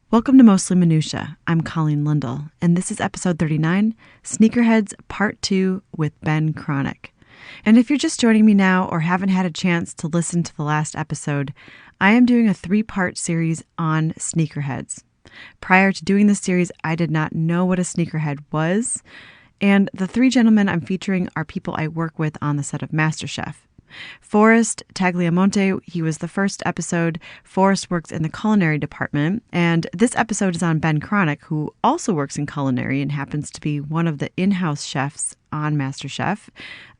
Welcome to Mostly Minutia. I'm Colleen Lindell, and this is episode 39, Sneakerheads Part 2 with Ben Kronick. And if you're just joining me now or haven't had a chance to listen to the last episode, I am doing a 3-part series on sneakerheads. Prior to doing this series, I did not know what a sneakerhead was, and the 3 gentlemen I'm featuring are people I work with on the set of MasterChef. Forrest Tagliamonte, he was the first episode. Forrest works in the culinary department, and this episode is on Ben Kronick, who also works in culinary and happens to be one of the in-house chefs on MasterChef.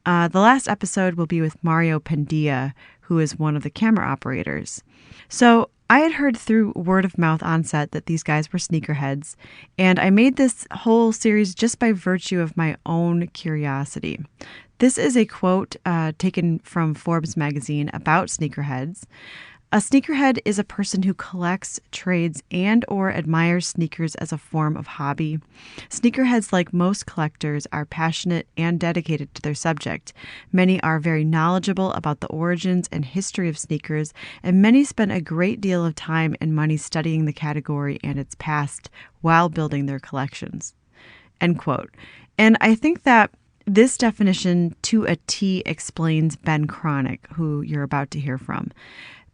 The last episode will be with Mario Pendia, who is one of the camera operators. So I had heard through word of mouth on set that these guys were sneakerheads, and I made this whole series just by virtue of my own curiosity. This is a quote taken from Forbes magazine about sneakerheads. A sneakerhead is a person who collects, trades, and or admires sneakers as a form of hobby. Sneakerheads, like most collectors, are passionate and dedicated to their subject. Many are very knowledgeable about the origins and history of sneakers, and many spend a great deal of time and money studying the category and its past while building their collections. End quote. And I think that this definition to a T explains Ben Kronick, who you're about to hear from.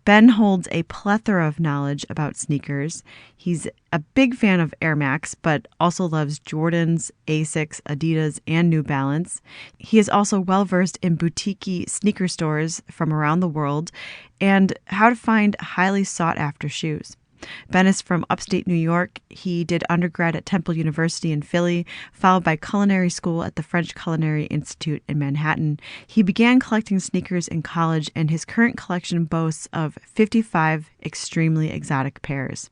Ben holds a plethora of knowledge about sneakers. He's a big fan of Airmax, but also loves Jordans, Asics, Adidas, and New Balance. He is also well-versed in boutique sneaker stores from around the world and how to find highly sought-after shoes. Ben is from upstate New York. He did undergrad at Temple University in Philly, followed by Culinary School at the French Culinary Institute in Manhattan. He began collecting sneakers in college, and his current collection boasts of 55 extremely exotic pairs.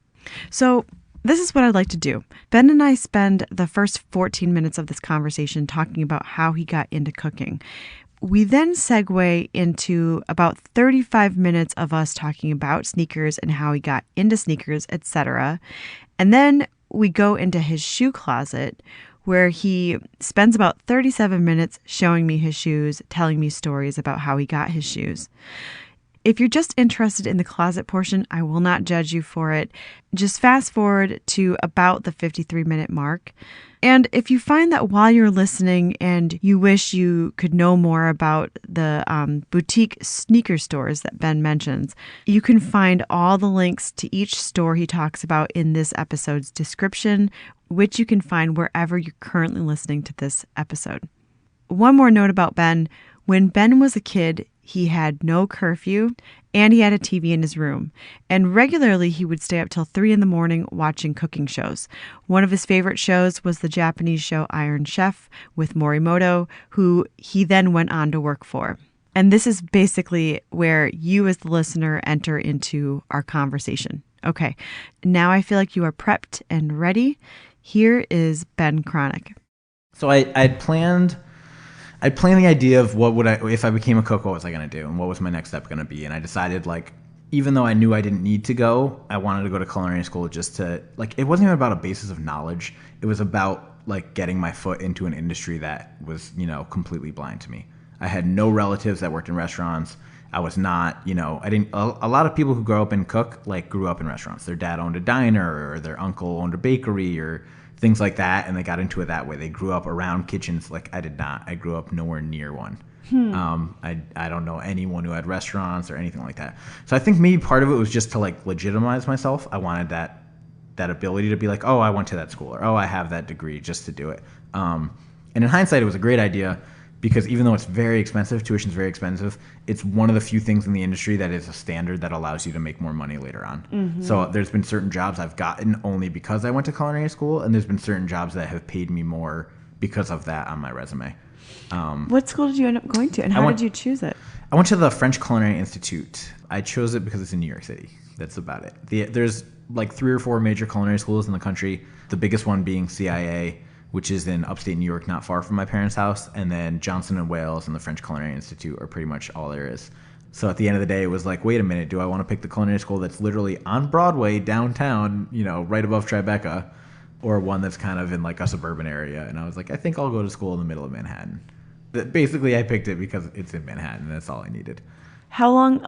So this is what I'd like to do. Ben and I spend the first 14 minutes of this conversation talking about how he got into cooking. We then segue into about 35 minutes of us talking about sneakers and how he got into sneakers, etc. And then we go into his shoe closet, where he spends about 37 minutes showing me his shoes, telling me stories about how he got his shoes. If you're just interested in the closet portion, I will not judge you for it. Just fast forward to about the 53-minute mark. And if you find that while you're listening and you wish you could know more about the boutique sneaker stores that Ben mentions, you can find all the links to each store he talks about in this episode's description, which you can find wherever you're currently listening to this episode. One more note about Ben. When Ben was a kid, he had no curfew, and he had a TV in his room. And regularly, he would stay up till 3 a.m. watching cooking shows. One of his favorite shows was the Japanese show Iron Chef with Morimoto, who he then went on to work for. And this is basically where you as the listener enter into our conversation. Okay, now I feel like you are prepped and ready. Here is Ben Kronick. So I'd planned the idea of if I became a cook, what was I going to do? And what was my next step going to be? And I decided, even though I knew I didn't need to go, I wanted to go to culinary school just to, it wasn't even about a basis of knowledge. It was about, getting my foot into an industry that was, completely blind to me. I had no relatives that worked in restaurants. I was not, a lot of people who grow up and cook, grew up in restaurants. Their dad owned a diner, or their uncle owned a bakery, or things like that, and they got into it that way. They grew up around kitchens. I did not. I grew up nowhere near one. I don't know anyone who had restaurants or anything like that. So I think maybe part of it was just to legitimize myself. I wanted that ability to be oh, I went to that school, or oh, I have that degree, just to do it. And in hindsight, it was a great idea, because even though it's very expensive, tuition's very expensive, it's one of the few things in the industry that is a standard that allows you to make more money later on. Mm-hmm. So there's been certain jobs I've gotten only because I went to culinary school, and there's been certain jobs that have paid me more because of that on my resume. What school did you end up going to, and how did you choose it? I went to the French Culinary Institute. I chose it because it's in New York City. That's about it. There's 3 or 4 major culinary schools in the country, the biggest one being CIA, which is in upstate New York, not far from my parents' house. And then Johnson & Wales and the French Culinary Institute are pretty much all there is. So at the end of the day, it was wait a minute, do I want to pick the culinary school that's literally on Broadway, downtown, right above Tribeca, or one that's kind of in a suburban area? And I was I think I'll go to school in the middle of Manhattan. Basically, I picked it because it's in Manhattan, and that's all I needed. How long,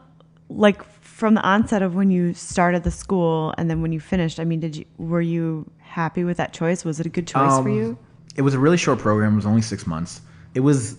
from the onset of when you started the school and then when you finished, I mean, were you happy with that choice? Was it a good choice for you? It was a really short program. It was only 6 months. It was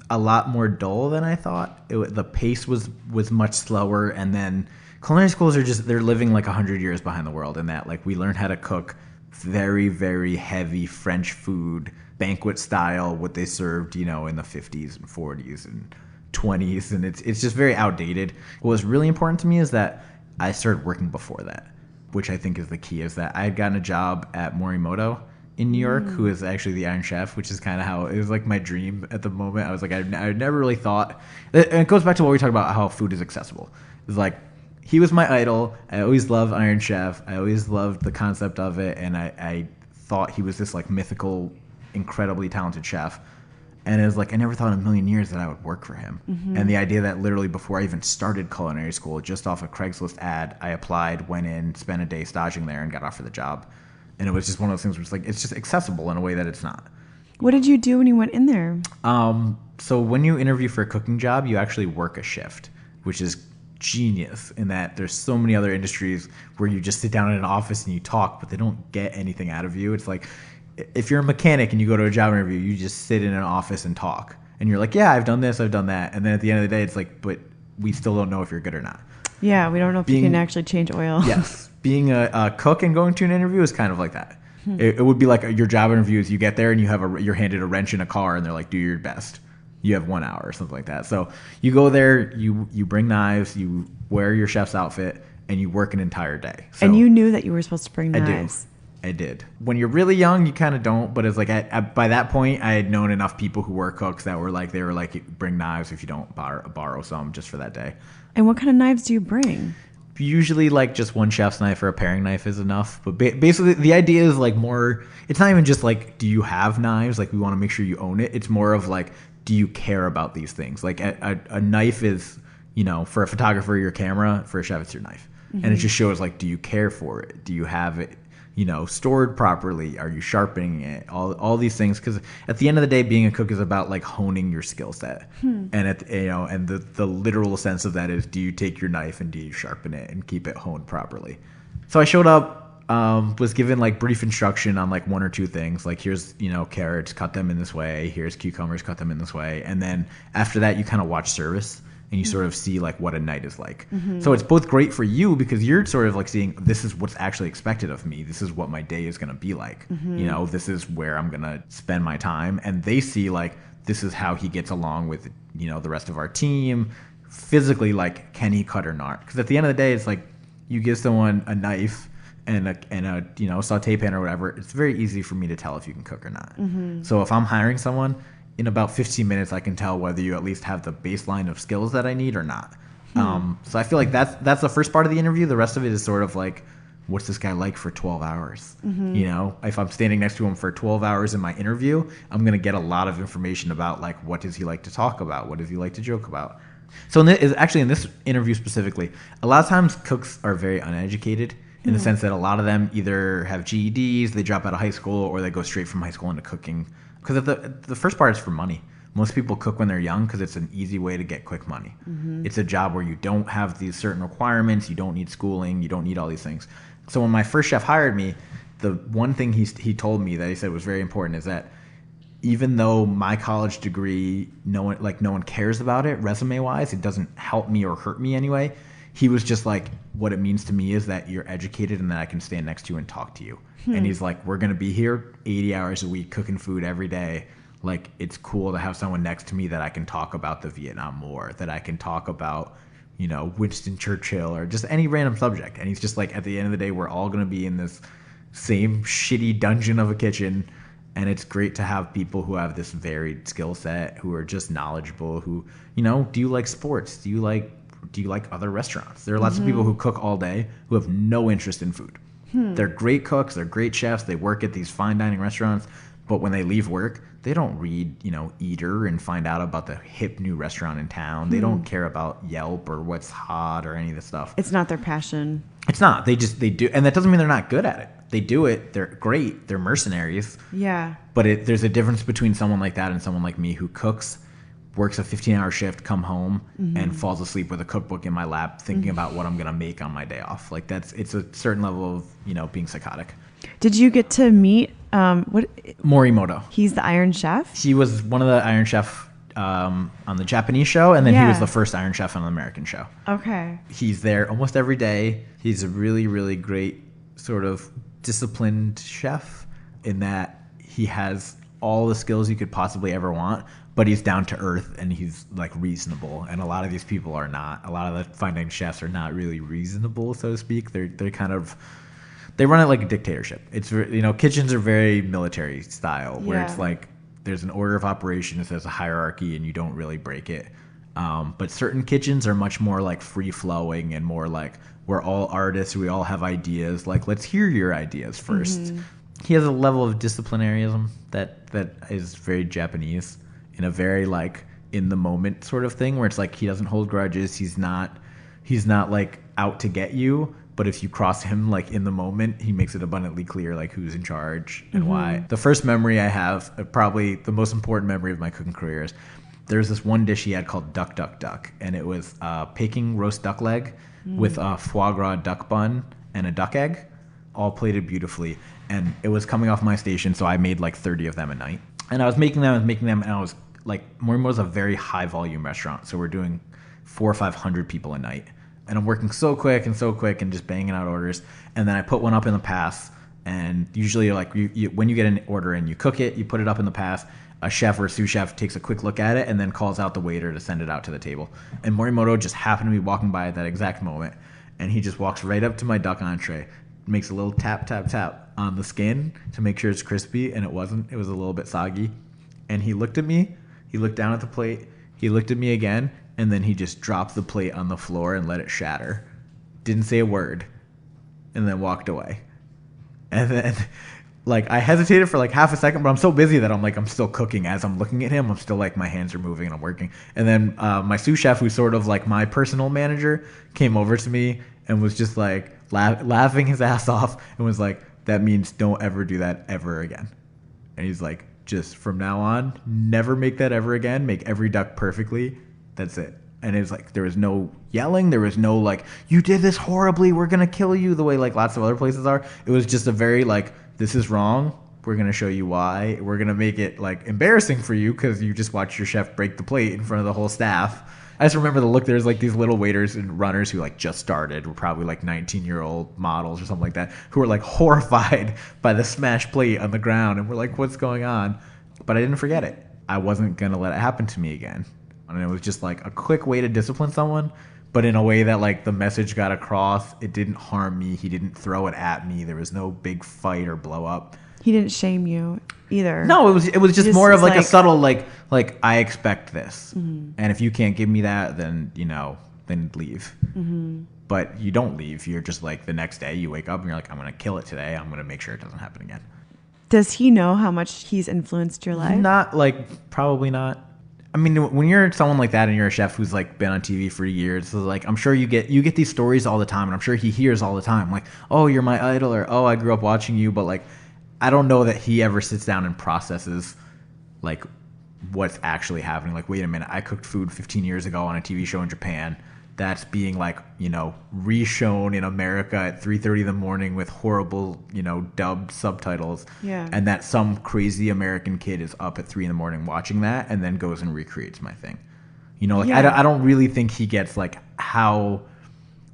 a lot more dull than I thought. The pace was much slower. And then culinary schools they're living like 100 years behind the world in that, like, we learned how to cook very, very heavy French food, banquet style, what they served, in the 50s and 40s and 20s. And it's just very outdated. What was really important to me is that I started working before that, which I think is the key, is that I had gotten a job at Morimoto in New York, who is actually the Iron Chef, which is kind of how it was like my dream at the moment. I was like, I never really thought, and it goes back to what we talked about, how food is accessible. It's like, he was my idol. I always loved Iron Chef. I always loved the concept of it, and I thought he was this like mythical, incredibly talented chef. And it was like, I never thought in a million years that I would work for him. And the idea that literally before I even started culinary school, just off a Craigslist ad, I applied, went in, spent a day staging there, and got offered the job. And it was just one of those things where it's like, it's just accessible in a way that it's not. What did you do when you went in there? So when you interview for a cooking job, you actually work a shift, which is genius in that there's so many other industries where you just sit down in an office and you talk, but they don't get anything out of you. It's like, if you're a mechanic and you go to a job interview, you just sit in an office and talk. And you're like, yeah, I've done this, I've done that. And then at the end of the day, it's like, but we still don't know if you're good or not. Yeah, we don't know if you can actually change oil. Yes. Being a cook and going to an interview is kind of like that. It would be like your job interview is you get there and you're handed a wrench in a car and they're like, do your best. You have 1 hour or something like that. So you go there, you bring knives, you wear your chef's outfit, and you work an entire day. So and you knew that you were supposed to bring knives. I did. When you're really young, you kind of don't. But it's like by that point, I had known enough people who were cooks that were like, bring knives if you don't borrow some just for that day. And what kind of knives do you bring? Usually like just one chef's knife or a paring knife is enough. But basically the idea is like more, it's not even just like, do you have knives? Like we want to make sure you own it. It's more of like, do you care about these things? Like a knife is, for a photographer, your camera, for a chef, it's your knife. And it just shows like, do you care for it? Do you have it, stored properly? Are you sharpening it? All these things. Because at the end of the day, being a cook is about like honing your skill set. And and the literal sense of that is, do you take your knife and do you sharpen it and keep it honed properly? So I showed up, was given like brief instruction on like one or two things. Like here's, carrots, cut them in this way. Here's cucumbers, cut them in this way. And then after that, you kind of watch service. And you sort of see like what a night is like. So it's both great for you because you're sort of like seeing, this is what's actually expected of me. This is what my day is going to be like. This is where I'm going to spend my time. And they see like, this is how he gets along with, the rest of our team. Physically, like, can he cut or not? Because at the end of the day, it's like you give someone a knife and a saute pan or whatever. It's very easy for me to tell if you can cook or not. So if I'm hiring someone, in about 15 minutes, I can tell whether you at least have the baseline of skills that I need or not. So I feel like that's the first part of the interview. The rest of it is sort of like, what's this guy like for 12 hours? If I'm standing next to him for 12 hours in my interview, I'm going to get a lot of information about like, what does he like to talk about? What does he like to joke about? So in this interview specifically, a lot of times cooks are very uneducated in the sense that a lot of them either have GEDs, they drop out of high school, or they go straight from high school into cooking. Because the first part is for money. Most people cook when they're young because it's an easy way to get quick money. It's a job where you don't have these certain requirements, you don't need schooling, you don't need all these things. So when my first chef hired me, the one thing he told me that he said was very important is that even though my college degree, no one cares about it resume-wise, it doesn't help me or hurt me anyway. He was just like, what it means to me is that you're educated and that I can stand next to you and talk to you. And he's like, we're going to be here 80 hours a week cooking food every day. Like, it's cool to have someone next to me that I can talk about the Vietnam War, that I can talk about, Winston Churchill or just any random subject. And he's just like, at the end of the day, we're all going to be in this same shitty dungeon of a kitchen. And it's great to have people who have this varied skill set, who are just knowledgeable, who, do you like sports? Do you like other restaurants? There are lots of people who cook all day who have no interest in food. They're great cooks. They're great chefs. They work at these fine dining restaurants. But when they leave work, they don't read, Eater and find out about the hip new restaurant in town. They don't care about Yelp or what's hot or any of this stuff. It's not their passion. It's not. They do. And that doesn't mean they're not good at it. They do it. They're great. They're mercenaries. Yeah. But there's a difference between someone like that and someone like me who cooks works a 15-hour shift, come home, and falls asleep with a cookbook in my lap, thinking about what I'm gonna make on my day off. Like it's a certain level of being psychotic. Did you get to meet Morimoto? He's the Iron Chef. He was one of the Iron Chef on the Japanese show, and then he was the first Iron Chef on the American show. Okay. He's there almost every day. He's a really, really great sort of disciplined chef in that he has all the skills you could possibly ever want, but he's down to earth and he's like reasonable. And a lot of these people are not. A lot of the fine dining chefs are not really reasonable, so to speak. They're kind of, they run it like a dictatorship. It's, kitchens are very military style, where it's like there's an order of operations, there's a hierarchy, and you don't really break it. But certain kitchens are much more like free flowing and more like we're all artists, we all have ideas. Like, let's hear your ideas first. He has a level of disciplinarianism that is very Japanese, in a very like in the moment sort of thing, where it's like he doesn't hold grudges. He's not like out to get you. But if you cross him like in the moment, he makes it abundantly clear like who's in charge and why. The first memory I have, probably the most important memory of my cooking career, is there's this one dish he had called Duck, Duck, Duck. And it was Peking roast duck leg with a foie gras duck bun and a duck egg, all plated beautifully. And it was coming off my station, so I made like 30 of them a night. And I was making them, and I was like, Morimoto's a very high volume restaurant. So we're doing 400 or 500 people a night. And I'm working so quick and just banging out orders. And then I put one up in the pass. And usually, like, when you get an order in, you cook it, you put it up in the pass. A chef or a sous chef takes a quick look at it and then calls out the waiter to send it out to the table. And Morimoto just happened to be walking by at that exact moment. And he just walks right up to my duck entree, makes a little tap, tap, tap on the skin to make sure it's crispy. And it wasn't. It was a little bit soggy. And he looked at me. He looked down at the plate. He looked at me again. And then he just dropped the plate on the floor and let it shatter. Didn't say a word. And then walked away. And then, like, I hesitated for like half a second, but I'm so busy that I'm still cooking. As I'm looking at him, I'm still like, my hands are moving and I'm working. And then my sous chef, who's sort of like my personal manager, came over to me and was just like laughing his ass off and was like, that means don't ever do that ever again. And he's like, just from now on, never make that ever again. Make every duck perfectly. That's it. And it was like, there was no yelling. There was no like, you did this horribly, we're going to kill you, the way like lots of other places are. It was just a very like, this is wrong. We're going to show you why. We're going to make it like embarrassing for you because you just watched your chef break the plate in front of the whole staff. I just remember the look. There's like these little waiters and runners who like just started, were probably like 19-year-old models or something like that, who were like horrified by the smashed plate on the ground. And we're like, what's going on? But I didn't forget it. I wasn't going to let it happen to me again. And it was just like a quick way to discipline someone, but in a way that like the message got across. It didn't harm me. He didn't throw it at me. There was no big fight or blow up. He didn't shame you either. No, it was just more of like a subtle like I expect this. And if you can't give me that, then then leave. But you don't leave. You're just like, the next day you wake up and you're like, I'm going to kill it today. I'm going to make sure it doesn't happen again. Does he know how much he's influenced your life? Not like, probably not. I mean, when you're someone like that and you're a chef who's like been on TV for years, so like I'm sure you get these stories all the time, and I'm sure he hears all the time, like, oh, you're my idol, or oh, I grew up watching you. But like, I don't know that he ever sits down and processes like what's actually happening. Like, wait a minute, I cooked food 15 years ago on a TV show in Japan that's being like, re-shown in America at 3:30 in the morning with horrible, dubbed subtitles. Yeah. And that some crazy American kid is up at 3 in the morning watching that and then goes and recreates my thing. I don't really think he gets like how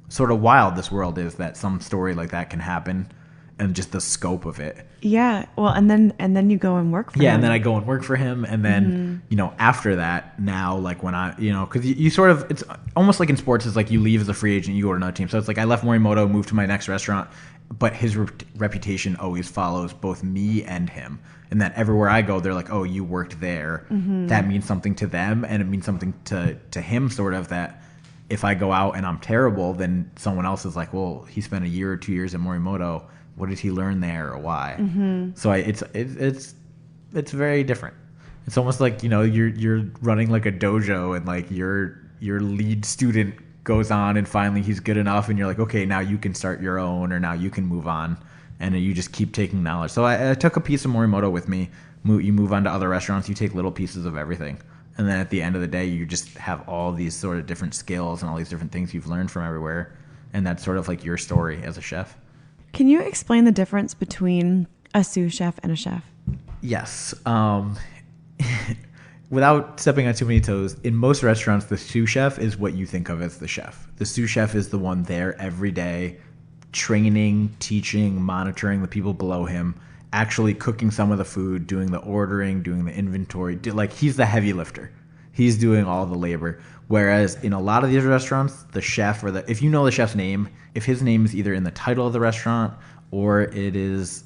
sort of wild this world is, that some story like that can happen, and just the scope of it. Yeah. Well, and then you go and work for him. Yeah, and then I go and work for him, and then after that, now like when I because you sort of, it's almost like in sports, it's like you leave as a free agent, you go to another team. So it's like I left Morimoto, moved to my next restaurant, but his reputation always follows both me and him, and that everywhere I go, they're like, oh, you worked there. That means something to them, and it means something to him, sort of, that if I go out and I'm terrible, then someone else is like, well, he spent a year or 2 years at Morimoto. What did he learn there, or why? So it's very different. It's almost like you're running like a dojo, and like your lead student goes on and finally he's good enough, and you're like, okay, now you can start your own, or now you can move on, and you just keep taking knowledge. So I took a piece of Morimoto with me. You move on to other restaurants, you take little pieces of everything, And then at the end of the day, you just have all these sort of different skills and all these different things you've learned from everywhere. And that's sort of like your story as a chef. Can you explain the difference between a sous chef and a chef? Yes. Without stepping on too many toes, in most restaurants, the sous chef is what you think of as the chef. The sous chef is the one there every day, training, teaching, monitoring the people below him, actually cooking some of the food, doing the ordering, doing the inventory. Like, he's the heavy lifter. He's doing all the labor. Whereas in a lot of these restaurants, the chef, or if you know the chef's name, if his name is either in the title of the restaurant or it is,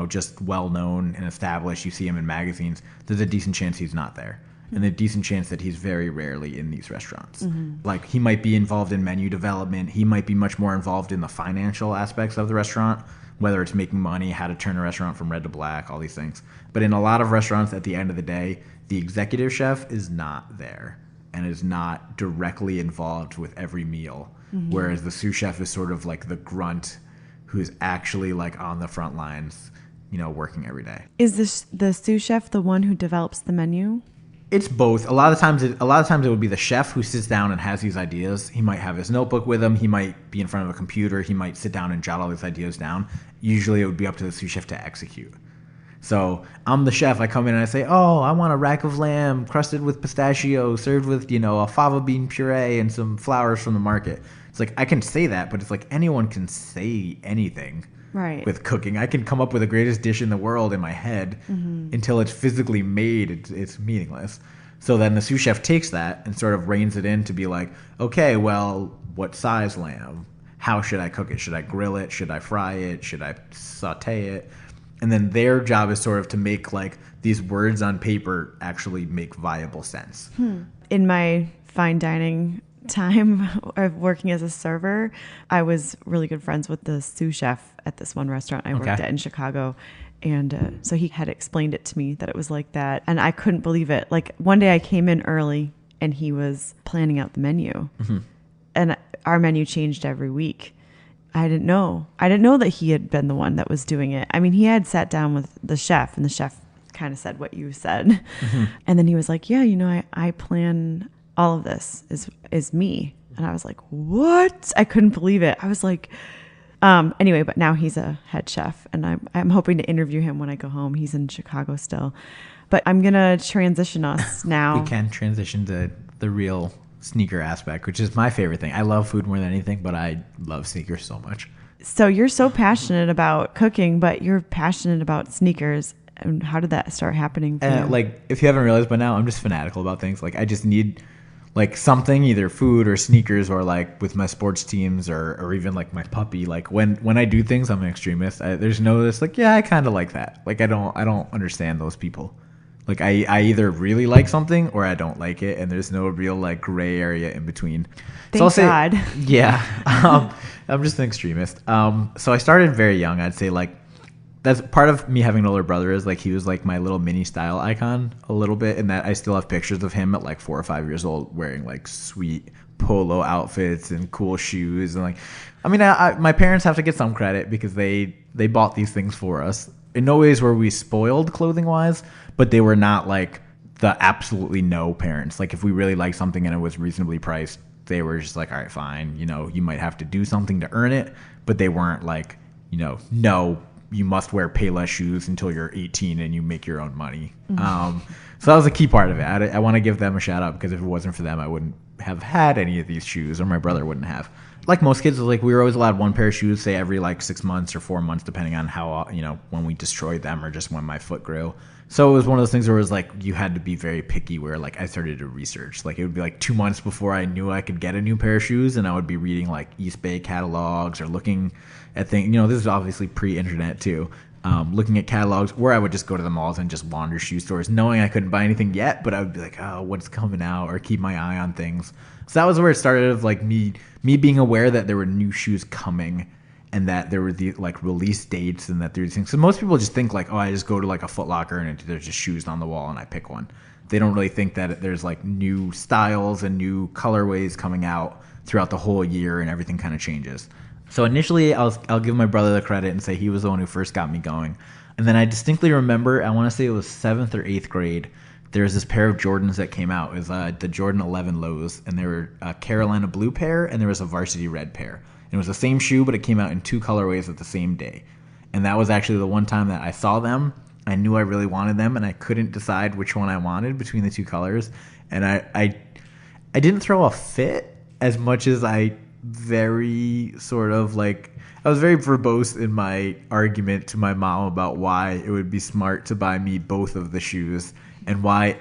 just well known and established, you see him in magazines, there's a decent chance he's not there. And a decent chance that he's very rarely in these restaurants. Mm-hmm. Like, he might be involved in menu development. He might be much more involved in the financial aspects of the restaurant, whether it's making money, how to turn a restaurant from red to black, all these things. But in a lot of restaurants, at the end of the day, the executive chef is not there and is not directly involved with every meal. Mm-hmm. Whereas the sous chef is sort of like the grunt who's actually like on the front lines, working every day. Is the sous chef the one who develops the menu? It's both. A lot of times it would be the chef who sits down and has these ideas. He might have his notebook with him. He might be in front of a computer. He might sit down and jot all these ideas down. Usually it would be up to the sous chef to execute. So I'm the chef. I come in and I say, oh, I want a rack of lamb crusted with pistachio, served with, a fava bean puree and some flowers from the market. It's like, I can say that, but it's like anyone can say anything. Right. With cooking. I can come up with the greatest dish in the world in my head. Mm-hmm. Until it's physically made, it's meaningless. So then the sous chef takes that and sort of reins it in to be like, okay, well, what size lamb? How should I cook it? Should I grill it? Should I fry it? Should I saute it? And then their job is sort of to make like these words on paper actually make viable sense. In my fine dining time of working as a server, I was really good friends with the sous chef at this one restaurant I worked at in Chicago. And so he had explained it to me that it was like that. And I couldn't believe it. Like, one day I came in early and he was planning out the menu. Mm-hmm. And our menu changed every week. I didn't know that he had been the one that was doing it. I mean, he had sat down with the chef and the chef kind of said what you said. Mm-hmm. And then he was like, yeah, I plan all of this is me. And I was like, what? I couldn't believe it. I was like, anyway, but now he's a head chef and I'm hoping to interview him when I go home. He's in Chicago still, but I'm going to transition us now. We can transition to the real sneaker aspect, which is my favorite thing. I love food more than anything, but I love sneakers so much. So you're so passionate about cooking, but you're passionate about sneakers. And how did that start happening for you? Like, if you haven't realized by now, I'm just fanatical about things. Like, I just need like something, either food or sneakers, or like with my sports teams or even like my puppy. Like when I do things, I'm an extremist. There's no this like, yeah, I kind of like that. Like, I don't understand those people. Like, I either really like something or I don't like it, and there's no real like gray area in between. Thank God. Yeah, I'm just an extremist. So I started very young. I'd say like that's part of me having an older brother is like he was like my little mini style icon a little bit, in that I still have pictures of him at like 4 or 5 years old wearing like sweet polo outfits and cool shoes. And like, I mean, my parents have to get some credit because they bought these things for us. In no ways were we spoiled clothing wise, but they were not like the absolutely no parents. Like, if we really liked something and it was reasonably priced, they were just like, all right, fine. You might have to do something to earn it, but they weren't like, no, you must wear Payless shoes until you're 18 and you make your own money. Mm-hmm. So that was a key part of it. I want to give them a shout out, because if it wasn't for them, I wouldn't have had any of these shoes, or my brother wouldn't have. Like most kids, like we were always allowed one pair of shoes, say every like 6 months or 4 months, depending on how, when we destroyed them or just when my foot grew. So it was one of those things where it was like you had to be very picky, where like I started to research. Like, it would be like 2 months before I knew I could get a new pair of shoes, and I would be reading like East Bay catalogs or looking at things. This is obviously pre-internet too. Looking at catalogs, where I would just go to the malls and just wander shoe stores, knowing I couldn't buy anything yet, but I would be like, oh, what's coming out, or keep my eye on things. So that was where it started, of like me being aware that there were new shoes coming, and that there were the like release dates, and that there were these things. So most people just think like, oh, I just go to like a Foot Locker and there's just shoes on the wall and I pick one. They don't really think that there's like new styles and new colorways coming out throughout the whole year, and everything kind of changes. So initially, I'll give my brother the credit and say he was the one who first got me going. And then I distinctly remember, I want to say it was 7th or 8th grade, there was this pair of Jordans that came out. It was the Jordan 11 lows, and there were a Carolina blue pair, and there was a varsity red pair. And it was the same shoe, but it came out in 2 colorways at the same day. And that was actually the one time that I saw them. I knew I really wanted them, and I couldn't decide which one I wanted between the 2 colors. And I didn't throw a fit as much as I very sort of like, I was very verbose in my argument to my mom about why it would be smart to buy me both of the shoes, and why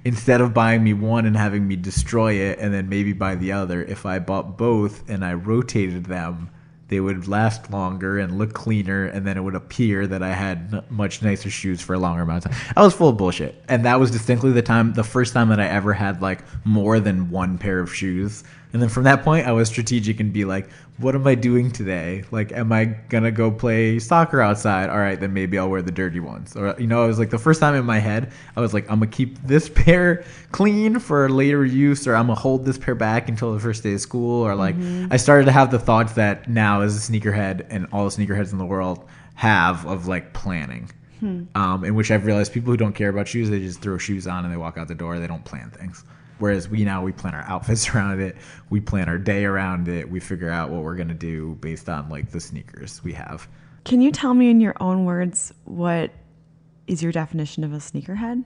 instead of buying me one and having me destroy it and then maybe buy the other, if I bought both and I rotated them, they would last longer and look cleaner, and then it would appear that I had much nicer shoes for a longer amount of time. I was full of bullshit. And that was distinctly the first time that I ever had like more than one pair of shoes. And then from that point, I was strategic and be like, what am I doing today? Like, am I going to go play soccer outside? All right, then maybe I'll wear the dirty ones. Or, I was like, the first time in my head, I was like, I'm going to keep this pair clean for later use, or I'm going to hold this pair back until the first day of school. Or like, I started to have the thoughts that now as a sneakerhead and all the sneakerheads in the world have of like planning. In which I've realized people who don't care about shoes, they just throw shoes on and they walk out the door. They don't plan things. Whereas we plan our outfits around it. We plan our day around it. We figure out what we're going to do based on like the sneakers we have. Can you tell me in your own words, what is your definition of a sneakerhead?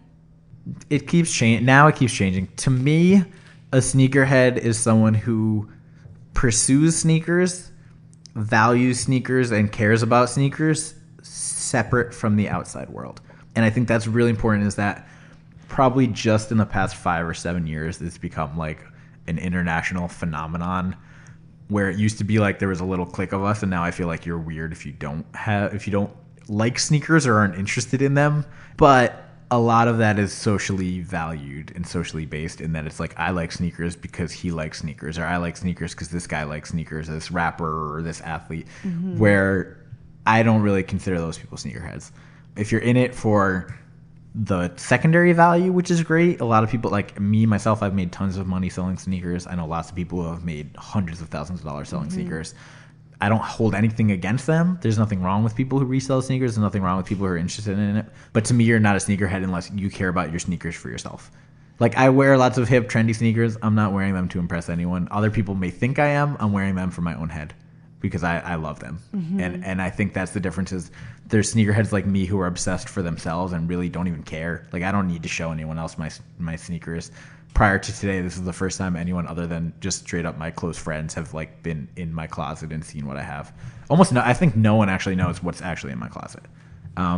It keeps changing. Now it keeps changing. To me, a sneakerhead is someone who pursues sneakers, values sneakers, and cares about sneakers separate from the outside world. And I think that's really important, is that probably just in the past 5 or 7 years, it's become like an international phenomenon, where it used to be like there was a little clique of us, and now I feel like you're weird if you don't like sneakers or aren't interested in them. But a lot of that is socially valued and socially based, in that it's like, I like sneakers because he likes sneakers, or I like sneakers because this guy likes sneakers, this rapper or this athlete, where I don't really consider those people sneakerheads. If you're in it for the secondary value, which is great. A lot of people, like me, myself, I've made tons of money selling sneakers. I know lots of people who have made hundreds of thousands of dollars selling sneakers. I don't hold anything against them. There's nothing wrong with people who resell sneakers. There's nothing wrong with people who are interested in it. But to me, you're not a sneakerhead unless you care about your sneakers for yourself. Like, I wear lots of hip, trendy sneakers. I'm not wearing them to impress anyone. Other people may think I am. I'm wearing them for my own head, because I love them. And I think that's the difference, is there's sneakerheads like me who are obsessed for themselves and really don't even care. Like, I don't need to show anyone else my sneakers. Prior to today, this is the first time anyone other than just straight up my close friends have like been in my closet and seen what I have. I think no one actually knows what's actually in my closet.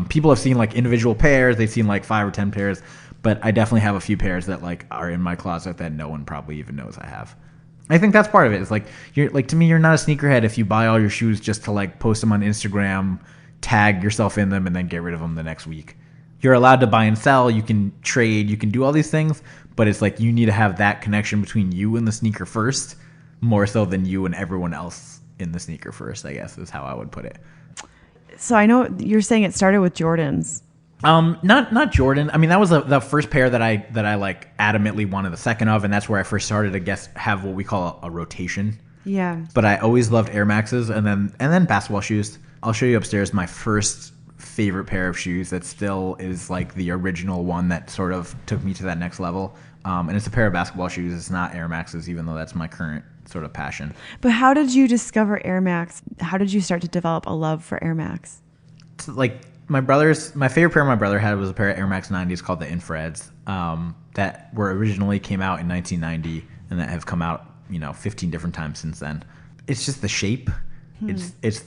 People have seen like individual pairs. They've seen like 5 or 10 pairs, but I definitely have a few pairs that like are in my closet that no one probably even knows I have. I think that's part of it. It's like, to me, you're not a sneakerhead if you buy all your shoes just to like post them on Instagram, tag yourself in them, and then get rid of them the next week. You're allowed to buy and sell. You can trade. You can do all these things, but it's like you need to have that connection between you and the sneaker first, more so than you and everyone else in the sneaker first, I guess is how I would put it. So I know you're saying it started with Jordans. Not Jordan. I mean, that was the first pair that I like adamantly wanted the second of, and that's where I first started to have what we call a rotation. Yeah. But I always loved Airmaxes, and then basketball shoes. I'll show you upstairs my first favorite pair of shoes that still is like the original one that sort of took me to that next level. And it's a pair of basketball shoes. It's not Airmaxes, even though that's my current sort of passion. But how did you discover Airmax? How did you start to develop a love for Airmax? Like, my favorite pair my brother had was a pair of Air Max 90s called the Infrareds, that originally came out in 1990 and that have come out, 15 different times since then. It's just the shape. It's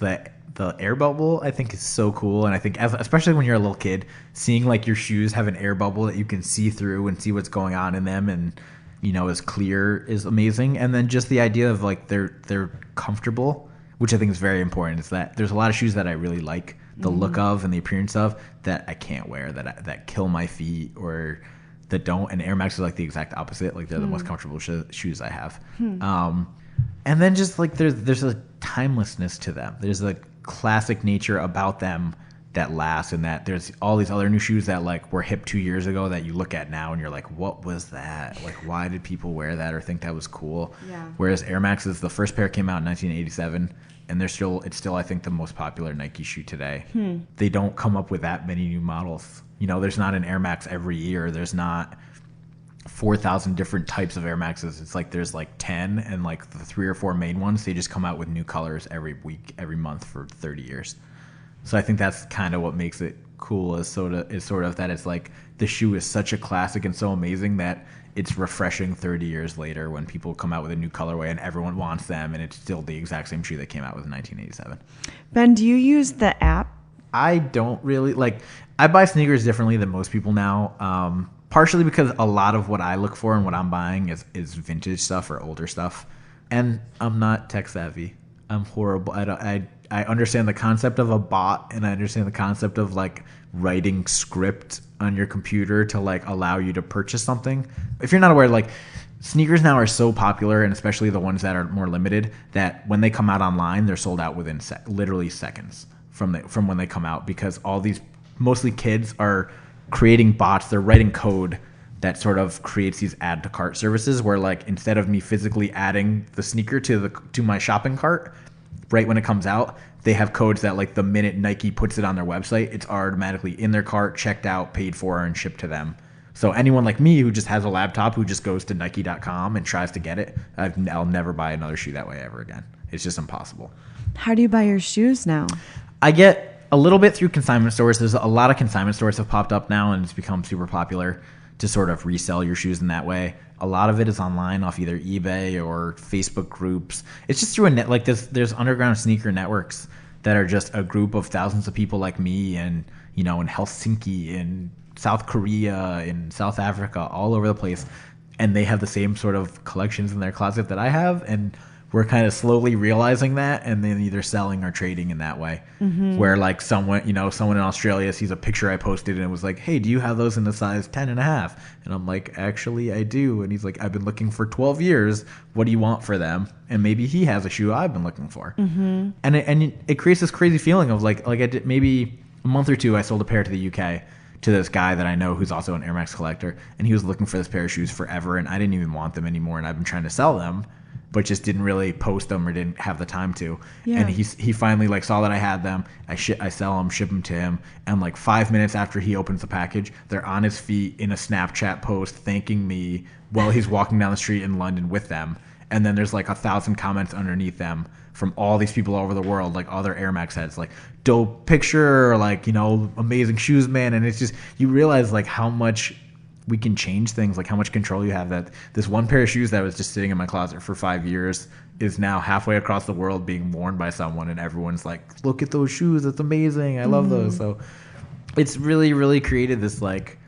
the air bubble, I think, is so cool. And I think especially when you're a little kid, seeing like your shoes have an air bubble that you can see through and see what's going on in them, and is clear, is amazing. And then just the idea of like they're comfortable, which I think is very important. Is that there's a lot of shoes that I really like the look of and the appearance of that I can't wear, that kill my feet or that don't. And Air Max is like the exact opposite. Like, they're the most comfortable shoes I have. And then just like there's a timelessness to them. There's a classic nature about them that last, and that there's all these other new shoes that like were hip 2 years ago that you look at now and you're like, what was that? Like, why did people wear that or think that was cool? Yeah. Whereas Airmaxes, the first pair came out in 1987, and it's still I think the most popular Nike shoe today. They don't come up with that many new models. You know, there's not an Air Max every year. There's not 4,000 different types of Air Maxes. It's like there's like 10, and like the 3 or 4 main ones, they just come out with new colors every week, every month for 30 years. So I think that's kind of what makes it cool, is sort of that it's like the shoe is such a classic and so amazing that it's refreshing 30 years later when people come out with a new colorway and everyone wants them, and it's still the exact same shoe that came out with in 1987. Ben, do you use the app? I don't really like. I buy sneakers differently than most people now. Partially because a lot of what I look for and what I'm buying is vintage stuff or older stuff, and I'm not tech savvy. I'm horrible. I understand the concept of a bot, and I understand the concept of like writing script on your computer to like allow you to purchase something. If you're not aware, like sneakers now are so popular, and especially the ones that are more limited, that when they come out online, they're sold out within literally seconds from when they come out, because all these mostly kids are creating bots. They're writing code that sort of creates these add to cart services where like instead of me physically adding the sneaker to my shopping cart right when it comes out, they have codes that like the minute Nike puts it on their website, it's automatically in their cart, checked out, paid for, and shipped to them. So anyone like me who just has a laptop, who just goes to Nike.com and tries to get it, I'll never buy another shoe that way ever again. It's just impossible. How do you buy your shoes now? I get a little bit through consignment stores. There's a lot of consignment stores have popped up now, and it's become super popular to sort of resell your shoes in that way. A lot of it is online off either eBay or Facebook groups. It's just through a net, like there's underground sneaker networks that are just a group of thousands of people like me, and you know, in Helsinki, in South Korea, in South Africa, all over the place, and they have the same sort of collections in their closet that I have, and we're kind of slowly realizing that, and then either selling or trading in that way. Mm-hmm. Where like someone in Australia sees a picture I posted and it was like, hey, do you have those in the size 10.5? And I'm like, actually I do. And he's like, I've been looking for 12 years. What do you want for them? And maybe he has a shoe I've been looking for. Mm-hmm. And it creates this crazy feeling of like I did maybe a month or two, I sold a pair to the UK to this guy that I know who's also an Air Max collector. And he was looking for this pair of shoes forever, and I didn't even want them anymore. And I've been trying to sell them, but just didn't really post them or didn't have the time to. Yeah. And he finally like saw that I had them. I sell them, ship them to him, and like 5 minutes after he opens the package, they're on his feet in a Snapchat post thanking me while he's walking down the street in London with them. And then there's like 1,000 comments underneath them from all these people all over the world, like other Air Max heads, like dope picture, or like, you know, amazing shoes, man. And it's just, you realize like how much we can change things, like how much control you have, that this one pair of shoes that was just sitting in my closet for 5 years is now halfway across the world being worn by someone, and everyone's like, look at those shoes, it's amazing, I love those. So it's really, really created this like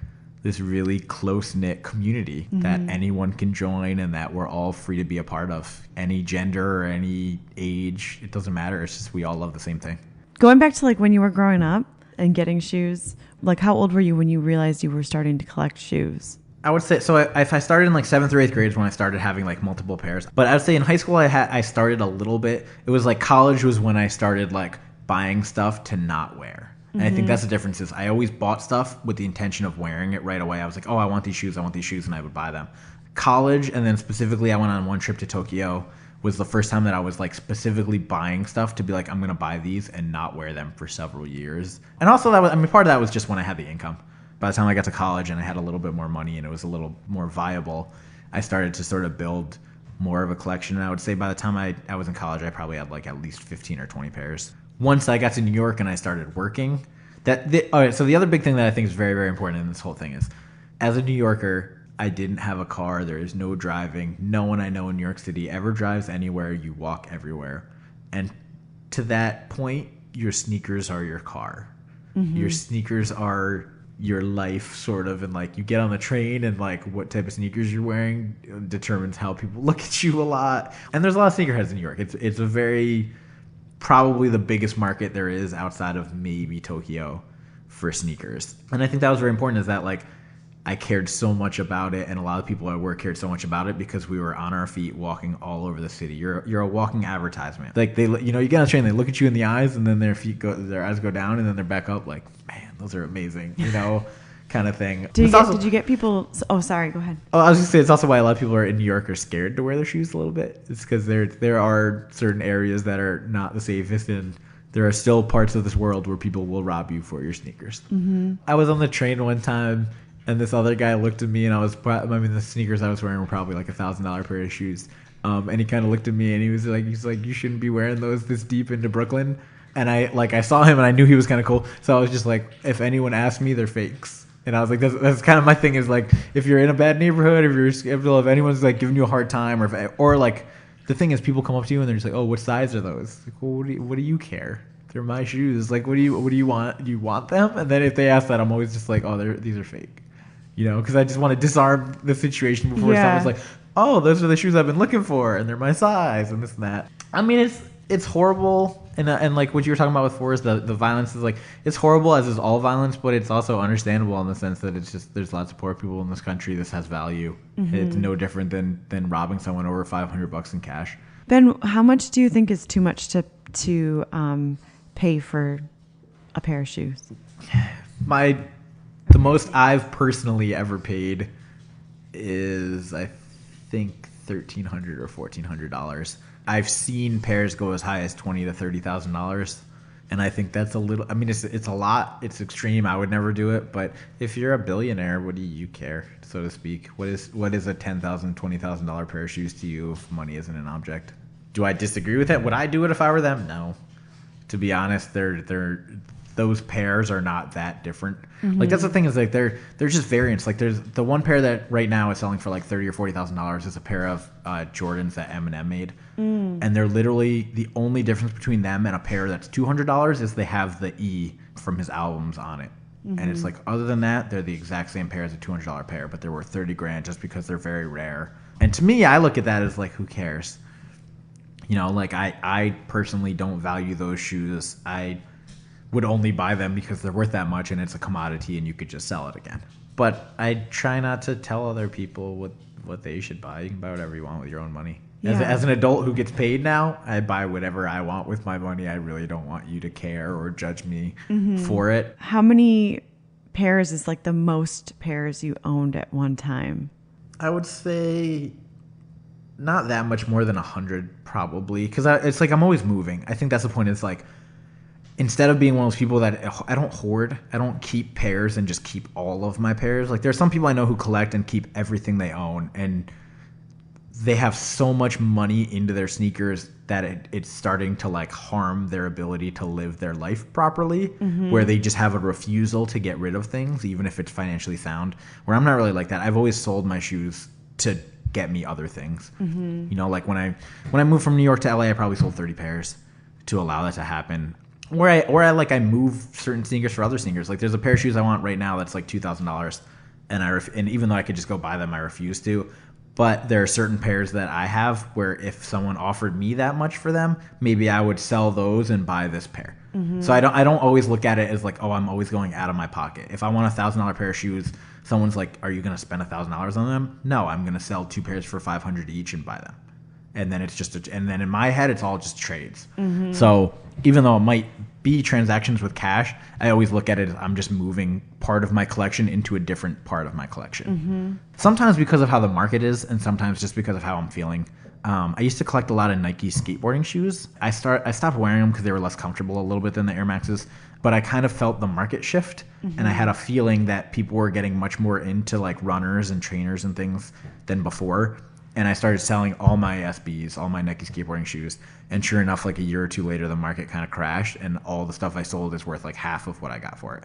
this really close-knit community that anyone can join, and that we're all free to be a part of. Any gender or any age, it doesn't matter. It's just we all love the same thing. Going back to like when you were growing up and getting shoes, like how old were you when you realized you were starting to collect shoes? I would say, so if I started in like 7th or 8th grade is when I started having like multiple pairs. But I would say in high school I started a little bit. It was like college was when I started like buying stuff to not wear. And I think that's the difference, is I always bought stuff with the intention of wearing it right away. I was like, oh, I want these shoes, and I would buy them. College, and then specifically I went on one trip to Tokyo, was the first time that I was like specifically buying stuff to be like, I'm going to buy these and not wear them for several years. And also that was, I mean, part of that was just when I had the income. By the time I got to college and I had a little bit more money and it was a little more viable, I started to sort of build more of a collection. And I would say by the time I was in college, I probably had like at least 15 or 20 pairs. Once I got to New York and I started working, all right, so the other big thing that I think is very, very important in this whole thing is, as a New Yorker, I didn't have a car. There is no driving. No one I know in New York City ever drives anywhere. You walk everywhere. And to that point, your sneakers are your car. Mm-hmm. Your sneakers are your life, sort of. And like, you get on the train and like what type of sneakers you're wearing determines how people look at you a lot. And there's a lot of sneakerheads in New York. It's a very, probably the biggest market there is outside of maybe Tokyo for sneakers. And I think that was very important, is that like, I cared so much about it, and a lot of people at work cared so much about it because we were on our feet walking all over the city. You're a walking advertisement. Like you get on the train, they look at you in the eyes, and then their eyes go down, and then they're back up. Like, man, those are amazing, kind of thing. Did you get people? Oh, sorry, go ahead. Oh, I was just saying, it's also why a lot of people in New York are scared to wear their shoes a little bit. It's because there are certain areas that are not the safest, and there are still parts of this world where people will rob you for your sneakers. Mm-hmm. I was on the train one time, and this other guy looked at me, and the sneakers I was wearing were probably like $1,000 pair of shoes. And he kind of looked at me, and he's like, you shouldn't be wearing those this deep into Brooklyn. And I saw him, and I knew he was kind of cool. So I was just like, if anyone asked me, they're fakes. And I was like, that's kind of my thing, is like, if you're in a bad neighborhood, if anyone's like giving you a hard time, or like, the thing is, people come up to you and they're just like, oh, what size are those? Like, well, what do you care? They're my shoes. Like, what do you want? Do you want them? And then if they ask that, I'm always just like, oh, these are fake. Because I just want to disarm the situation before someone's like, oh, those are the shoes I've been looking for, and they're my size, and this and that. I mean, it's horrible. And like what you were talking about with Forrest, the violence is like, it's horrible, as is all violence, but it's also understandable in the sense that it's just, there's lots of poor people in this country. This has value. Mm-hmm. It's no different than robbing someone over $500 in cash. Ben, how much do you think is too much to pay for a pair of shoes? The most I've personally ever paid is, I think, $1,300 or $1,400. I've seen pairs go as high as $20,000 to $30,000, and I think that's a little. I mean, it's a lot. It's extreme. I would never do it, but if you're a billionaire, what do you care, so to speak? What is a $10,000, $20,000 pair of shoes to you if money isn't an object? Do I disagree with it? Would I do it if I were them? No. To be honest, those pairs are not that different. Mm-hmm. Like, that's the thing, is like they're just variants. Like, there's the one pair that right now is selling for like $30,000 or $40,000 is a pair of Jordans that Eminem made, and they're literally, the only difference between them and a pair that's $200 is they have the E from his albums on it. Mm-hmm. And it's like, other than that, they're the exact same pair as a $200 pair, but they're worth $30,000 just because they're very rare. And to me, I look at that as like, who cares? Like, I personally don't value those shoes. I would only buy them because they're worth that much and it's a commodity and you could just sell it again. But I try not to tell other people what they should buy. You can buy whatever you want with your own money. Yeah. As an adult who gets paid now, I buy whatever I want with my money. I really don't want you to care or judge me for it. How many pairs is like the most pairs you owned at one time? I would say not that much more than 100 probably, because it's like I'm always moving. I think that's the point. It's like, instead of being one of those people that I don't hoard, I don't keep pairs and just keep all of my pairs. Like, there's some people I know who collect and keep everything they own, and they have so much money into their sneakers that it's starting to like harm their ability to live their life properly, where they just have a refusal to get rid of things, even if it's financially sound. Where I'm not really like that. I've always sold my shoes to get me other things. Like when I moved from New York to LA, I probably sold 30 pairs to allow that to happen. Or I move certain sneakers for other sneakers. Like, there's a pair of shoes I want right now that's like $2,000, and even though I could just go buy them, I refuse to. But there are certain pairs that I have where if someone offered me that much for them, maybe I would sell those and buy this pair. So I don't always look at it as like, oh, I'm always going out of my pocket. If I want a $1,000 pair of shoes, someone's like, are you going to spend $1,000 on them? No, I'm going to sell 2 pairs for $500 each and buy them. And then it's just and then in my head, it's all just trades. So even though it might be transactions with cash, I always look at it as I'm just moving part of my collection into a different part of my collection. Sometimes because of how the market is, and sometimes just because of how I'm feeling. I used to collect a lot of Nike skateboarding shoes. I stopped wearing them because they were less comfortable a little bit than the Airmaxes, but I kind of felt the market shift, and I had a feeling that people were getting much more into like runners and trainers and things than before. And I started selling all my SBs, all my Nike skateboarding shoes. And sure enough, like a year or two later, the market kind of crashed, and all the stuff I sold is worth like half of what I got for it.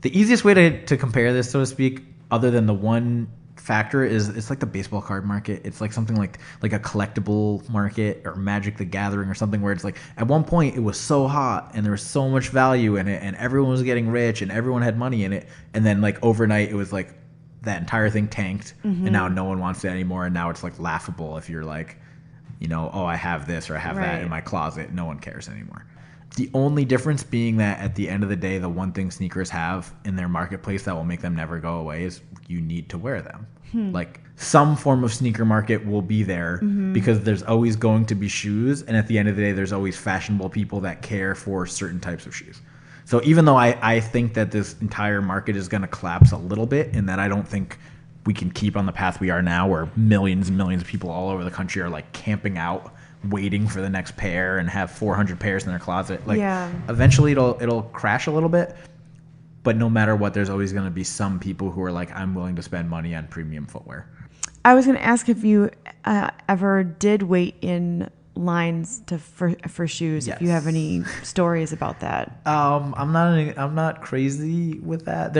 The easiest way to compare this, so to speak, other than the one factor, is it's like the baseball card market. It's like something like a collectible market, or Magic the Gathering or something, where it's like at one point it was so hot and there was so much value in it and everyone was getting rich and everyone had money in it. And then like overnight it was like, that entire thing tanked, and now no one wants it anymore, and now it's like laughable if you're like, oh, I have this or I have that in my closet. No one cares anymore. The only difference being that at the end of the day, the one thing sneakers have in their marketplace that will make them never go away is you need to wear them. Like some form of sneaker market will be there because there's always going to be shoes. And at the end of the day, there's always fashionable people that care for certain types of shoes. So even though I think that this entire market is going to collapse a little bit and that I don't think we can keep on the path we are now where millions and millions of people all over the country are like camping out waiting for the next pair and have 400 pairs in their closet. Like eventually it'll crash a little bit. But no matter what, there's always going to be some people who are like, I'm willing to spend money on premium footwear. I was going to ask if you ever did wait in lines for shoes. Yes. If you have any stories about that. I'm not crazy with that.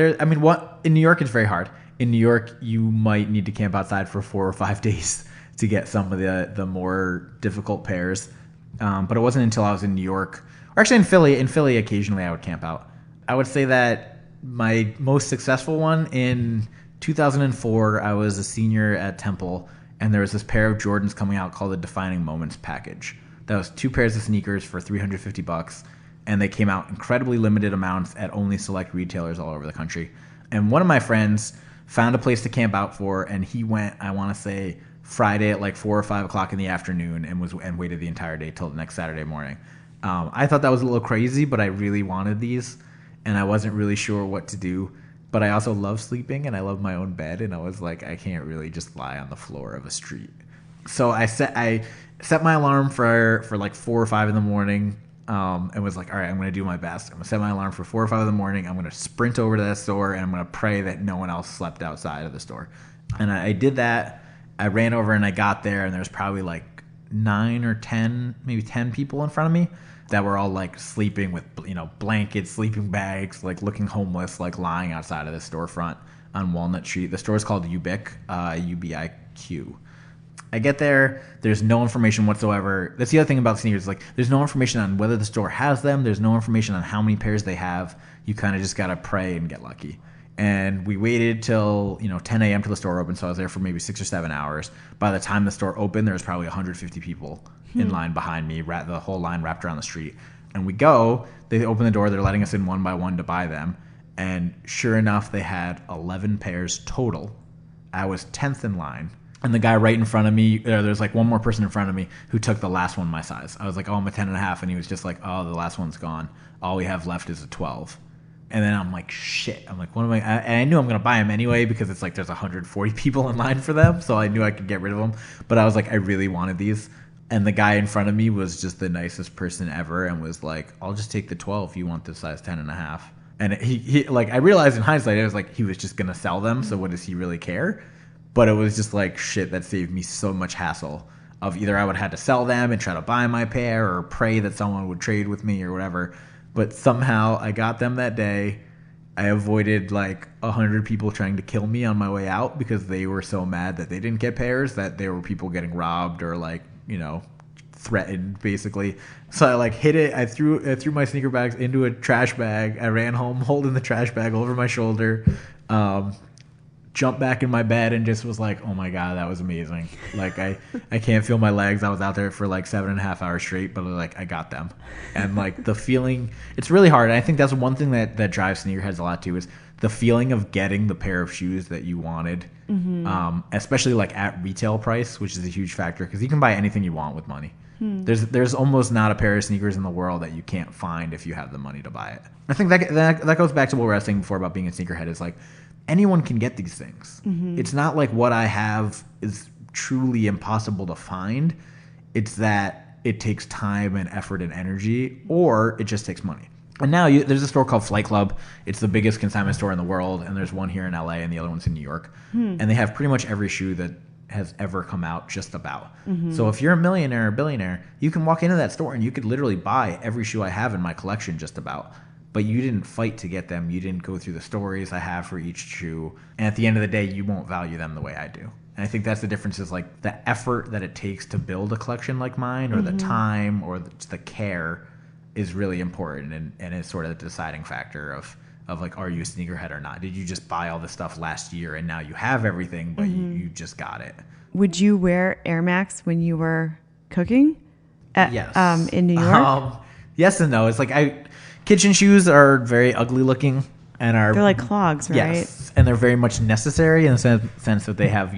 In New York, it's very hard. In New York, you might need to camp outside for 4 or 5 days to get some of the more difficult pairs. But it wasn't until I was in New York, or actually in Philly. In Philly, occasionally I would camp out. I would say that my most successful one in 2004, I was a senior at Temple, and there was this pair of Jordans coming out called the Defining Moments package. That was 2 pairs of sneakers for $350, and they came out incredibly limited amounts at only select retailers all over the country. And one of my friends found a place to camp out for, and he went, I want to say, Friday at like 4 or 5 o'clock in the afternoon and waited the entire day till the next Saturday morning. I thought that was a little crazy, but I really wanted these. And I wasn't really sure what to do, but I also love sleeping and I love my own bed. And I was like, I can't really just lie on the floor of a street. So I set my alarm for like 4 or 5 in the morning, and was like, all right, I'm going to do my best. I'm going to set my alarm for 4 or 5 in the morning. I'm going to sprint over to that store and I'm going to pray that no one else slept outside of the store. And I did that. I ran over and I got there, and there was probably like 9 or 10, maybe 10 people in front of me that were all like sleeping with, blankets, sleeping bags, like looking homeless, like lying outside of the storefront on Walnut Street. The store is called Ubiq, UBIQ. I get there, there's no information whatsoever. That's the other thing about sneakers, like there's no information on whether the store has them. There's no information on how many pairs they have. You kind of just got to pray and get lucky. And we waited till 10 a.m. till the store opened, so I was there for maybe 6 or 7 hours. By the time the store opened, there was probably 150 people in line behind me, the whole line wrapped around the street. And we go, they open the door, they're letting us in one by one to buy them. And sure enough, they had 11 pairs total. I was 10th in line. And the guy right in front of me, there's like one more person in front of me who took the last one my size. I was like, oh, I'm a 10 and a half. And he was just like, oh, the last one's gone. All we have left is a 12. And then I'm like, shit. I'm like, what am I? And I knew I'm going to buy them anyway because it's like there's 140 people in line for them. So I knew I could get rid of them. But I was like, I really wanted these. And the guy in front of me was just the nicest person ever and was like, I'll just take the 12. You want the size 10 and a half. And he like, I realized in hindsight, I was like, he was just going to sell them. So what does he really care? But it was just like, shit, that saved me so much hassle of either I would have had to sell them and try to buy my pair or pray that someone would trade with me or whatever. But somehow I got them that day. I avoided like 100 people trying to kill me on my way out because they were so mad that they didn't get pairs, that there were people getting robbed or like, threatened basically. So I like hit it. I threw my sneaker bags into a trash bag. I ran home holding the trash bag over my shoulder. Jumped back in my bed and just was like, oh my God, that was amazing. Like I can't feel my legs. I was out there for like 7.5 hours straight, but like I got them. And like the feeling, it's really hard. And I think that's one thing that drives sneakerheads a lot too, is the feeling of getting the pair of shoes that you wanted, especially like at retail price, which is a huge factor because you can buy anything you want with money. There's almost not a pair of sneakers in the world that you can't find if you have the money to buy it. I think that goes back to what we were saying before about being a sneakerhead, is like anyone can get these things. It's not like what I have is truly impossible to find. It's that it takes time and effort and energy, or it just takes money. And now there's a store called Flight Club. It's the biggest consignment store in the world, and there's one here in LA and the other one's in New York. And they have pretty much every shoe that has ever come out, just about. So if you're a millionaire or billionaire, you can walk into that store and you could literally buy every shoe I have in my collection, just about. But you didn't fight to get them. You didn't go through the stories I have for each shoe. And at the end of the day, you won't value them the way I do. And I think that's the difference, is like the effort that it takes to build a collection like mine, or the time or the care is really important, and is sort of the deciding factor of like, are you a sneakerhead or not? Did you just buy all this stuff last year and now you have everything, but you just got it? Would you wear Airmax when you were cooking yes. In New York? Yes and no. It's like kitchen shoes are very ugly looking and they're like clogs, right? Yes, and they're very much necessary in the sense that they have,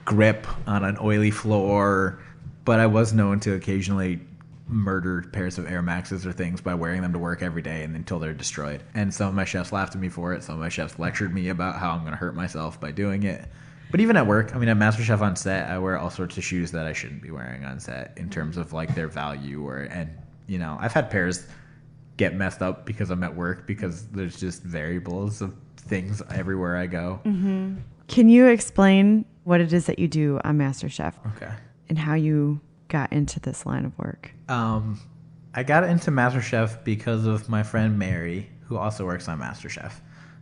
grip on an oily floor. But I was known to occasionally murder pairs of Airmaxes or things by wearing them to work every day and until they're destroyed. And some of my chefs laughed at me for it. Some of my chefs lectured me about how I'm going to hurt myself by doing it. But even at work, at MasterChef on set, I wear all sorts of shoes that I shouldn't be wearing on set in terms of like their value I've had pairs get messed up because I'm at work because there's just variables of things everywhere I go. Mm-hmm. Can you explain what it is that you do on MasterChef? Okay. And how you got into this line of work? I got into MasterChef because of my friend Mary, who also works on MasterChef.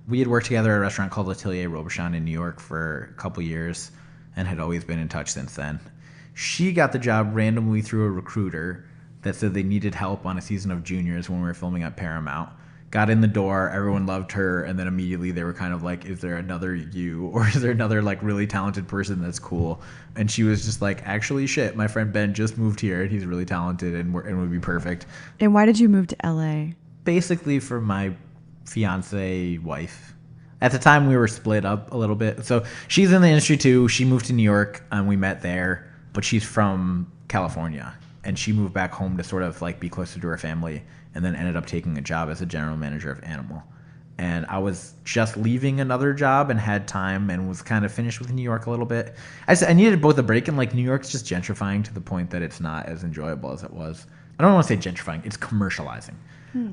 We had worked together at a restaurant called Atelier Robuchon in New York for a couple years and had always been in touch since then. She got the job randomly through a recruiter that said they needed help on a season of Juniors when we were filming at Paramount. Got in the door, everyone loved her, and then immediately they were kind of like, is there another you? Or is there another like really talented person that's cool? And she was just like, actually, shit, my friend Ben just moved here and he's really talented and would be perfect. And why did you move to LA? Basically for my fiance wife. At the time we were split up a little bit. So she's in the industry too. She moved to New York and we met there, but she's from California and she moved back home to sort of like be closer to her family and then ended up taking a job as a general manager of Animal. And I was just leaving another job and had time and was kind of finished with New York a little bit. I needed both a break and like New York's just gentrifying to the point that it's not as enjoyable as it was. I don't want to say gentrifying, it's commercializing.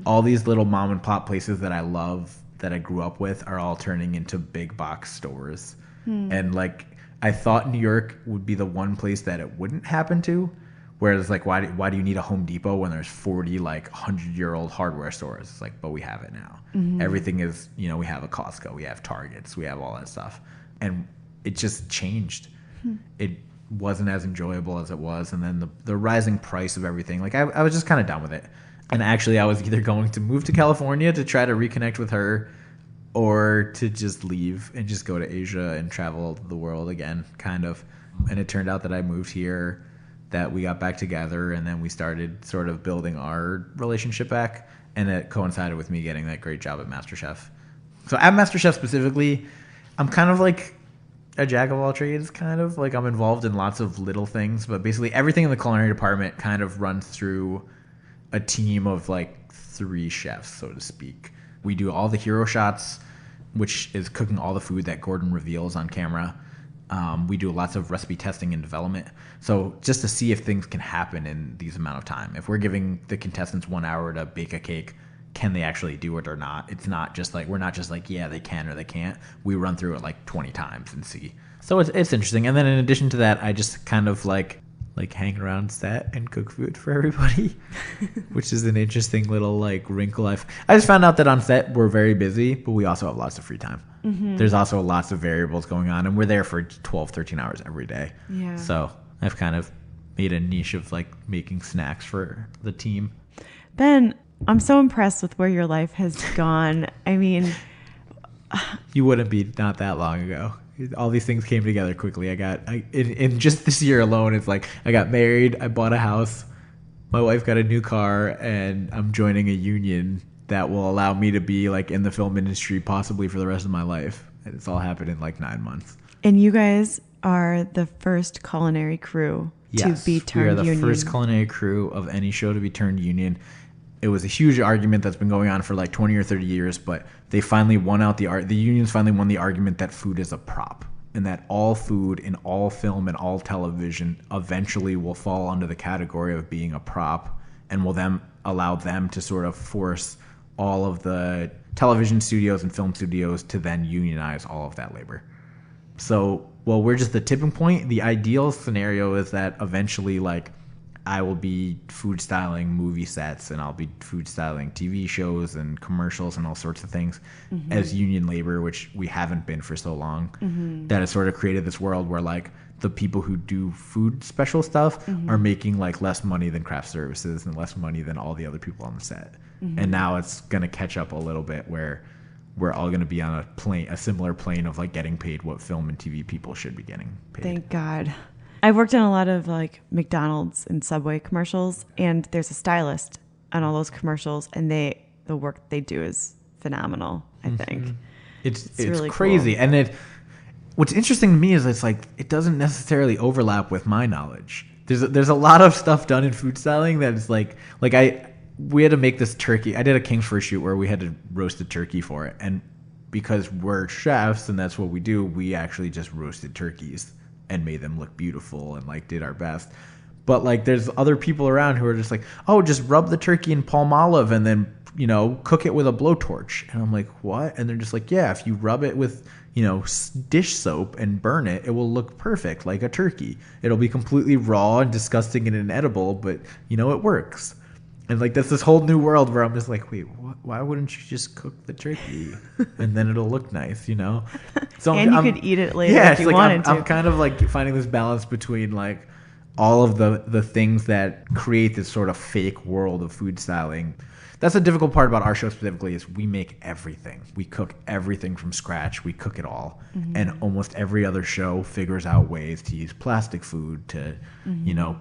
All these little mom and pop places that I love, that I grew up with, are all turning into big box stores. And like, I thought New York would be the one place that it wouldn't happen to. Whereas like, why do you need a Home Depot when there's 40 like 100-year-old hardware stores? It's like, but we have it now. Everything is, we have a Costco, we have Targets, we have all that stuff. And it just changed. It wasn't as enjoyable as it was. And then the rising price of everything, like I was just kind of done with it. And actually I was either going to move to California to try to reconnect with her or to just leave and just go to Asia and travel the world again, kind of. And it turned out that I moved here, that we got back together, and then we started sort of building our relationship back. And it coincided with me getting that great job at MasterChef. So at MasterChef specifically, I'm kind of like a jack of all trades, kind of. Like I'm involved in lots of little things, but basically everything in the culinary department kind of runs through a team of like 3 chefs, so to speak. We do all the hero shots, which is cooking all the food that Gordon reveals on camera. We do lots of recipe testing and development. So just to see if things can happen in these amount of time. If we're giving the contestants 1 hour to bake a cake, can they actually do it or not? It's not just like, we're not just like, yeah, they can or they can't. We run through it like 20 times and see. So it's interesting. And then in addition to that, I just kind of like hang around set and cook food for everybody, which is an interesting little like wrinkle. I just found out that on set we're very busy, but we also have lots of free time. There's also lots of variables going on, and we're there for 12, 13 hours every day. Yeah. So I've kind of made a niche of like making snacks for the team. Ben, I'm so impressed with where your life has gone. I mean, you wouldn't be not that long ago. All these things came together quickly. In just this year alone, it's like I got married, I bought a house, my wife got a new car, and I'm joining a union that will allow me to be like in the film industry possibly for the rest of my life. And it's all happened in like 9 months. And you guys are the first culinary crew to be turned union. We are the first culinary crew of any show to be turned union. It was a huge argument that's been going on for like 20 or 30 years, but they finally won out the unions finally won the argument that food is a prop and that all food in all film and all television eventually will fall under the category of being a prop and will then allow them to sort of force all of the television studios and film studios to then unionize all of that labor. So, well, we're just the tipping point. The ideal scenario is that eventually, like, I will be food styling movie sets and I'll be food styling TV shows and commercials and all sorts of things as union labor, which we haven't been for so long. That has sort of created this world where like the people who do food special stuff are making like less money than craft services and less money than all the other people on the set. And now it's going to catch up a little bit where we're all going to be on a similar plane of like getting paid what film and TV people should be getting paid. Thank God. I've worked on a lot of like McDonald's and Subway commercials, and there's a stylist on all those commercials, and the work they do is phenomenal, I think. It's really crazy. cool. And what's interesting to me is it's like it doesn't necessarily overlap with my knowledge. There's a lot of stuff done in food styling that is like we had to make this turkey. I did a King's First shoot where we had to roast a turkey for it, and because we're chefs and that's what we do, we actually just roasted turkeys and made them look beautiful and like did our best. But like there's other people around who are just like, oh, just rub the turkey in palm olive and then, cook it with a blowtorch. And I'm like, what? And they're just like, yeah, if you rub it with, dish soap and burn it, it will look perfect like a turkey. It'll be completely raw and disgusting and inedible, but it works. And like that's this whole new world where I'm just like, wait, why wouldn't you just cook the turkey and then it'll look nice, So and you could eat it later if you like wanted to. I'm kind of like finding this balance between like all of the things that create this sort of fake world of food styling. That's the difficult part about our show specifically is we make everything. We cook everything from scratch. We cook it all. And almost every other show figures out ways to use plastic food, to,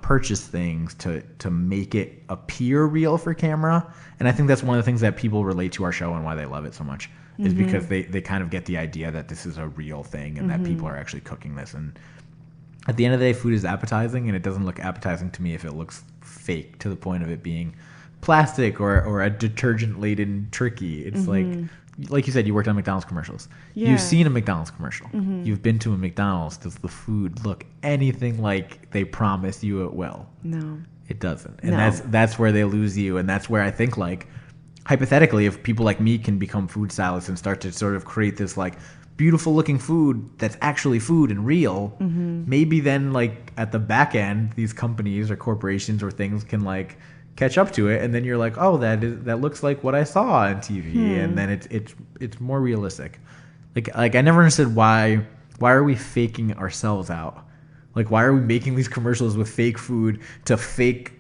purchase things, to make it appear real for camera. And I think that's one of the things that people relate to our show and why they love it so much is because they kind of get the idea that this is a real thing and that people are actually cooking this. And at the end of the day, food is appetizing, and it doesn't look appetizing to me if it looks fake to the point of it being plastic or a detergent-laden turkey. It's like you said, you worked on McDonald's commercials. Yeah. You've seen a McDonald's commercial. You've been to a McDonald's. Does the food look anything like they promise you it will? No. It doesn't. And that's where they lose you, and that's where I think, like, hypothetically, if people like me can become food stylists and start to sort of create this, like, beautiful looking food that's actually food and real, maybe then, like, at the back end, these companies or corporations or things can, like, catch up to it, and then you're like, oh, that looks like what I saw on TV, and then it's more realistic. Like I never understood why are we faking ourselves out? Like, why are we making these commercials with fake food to fake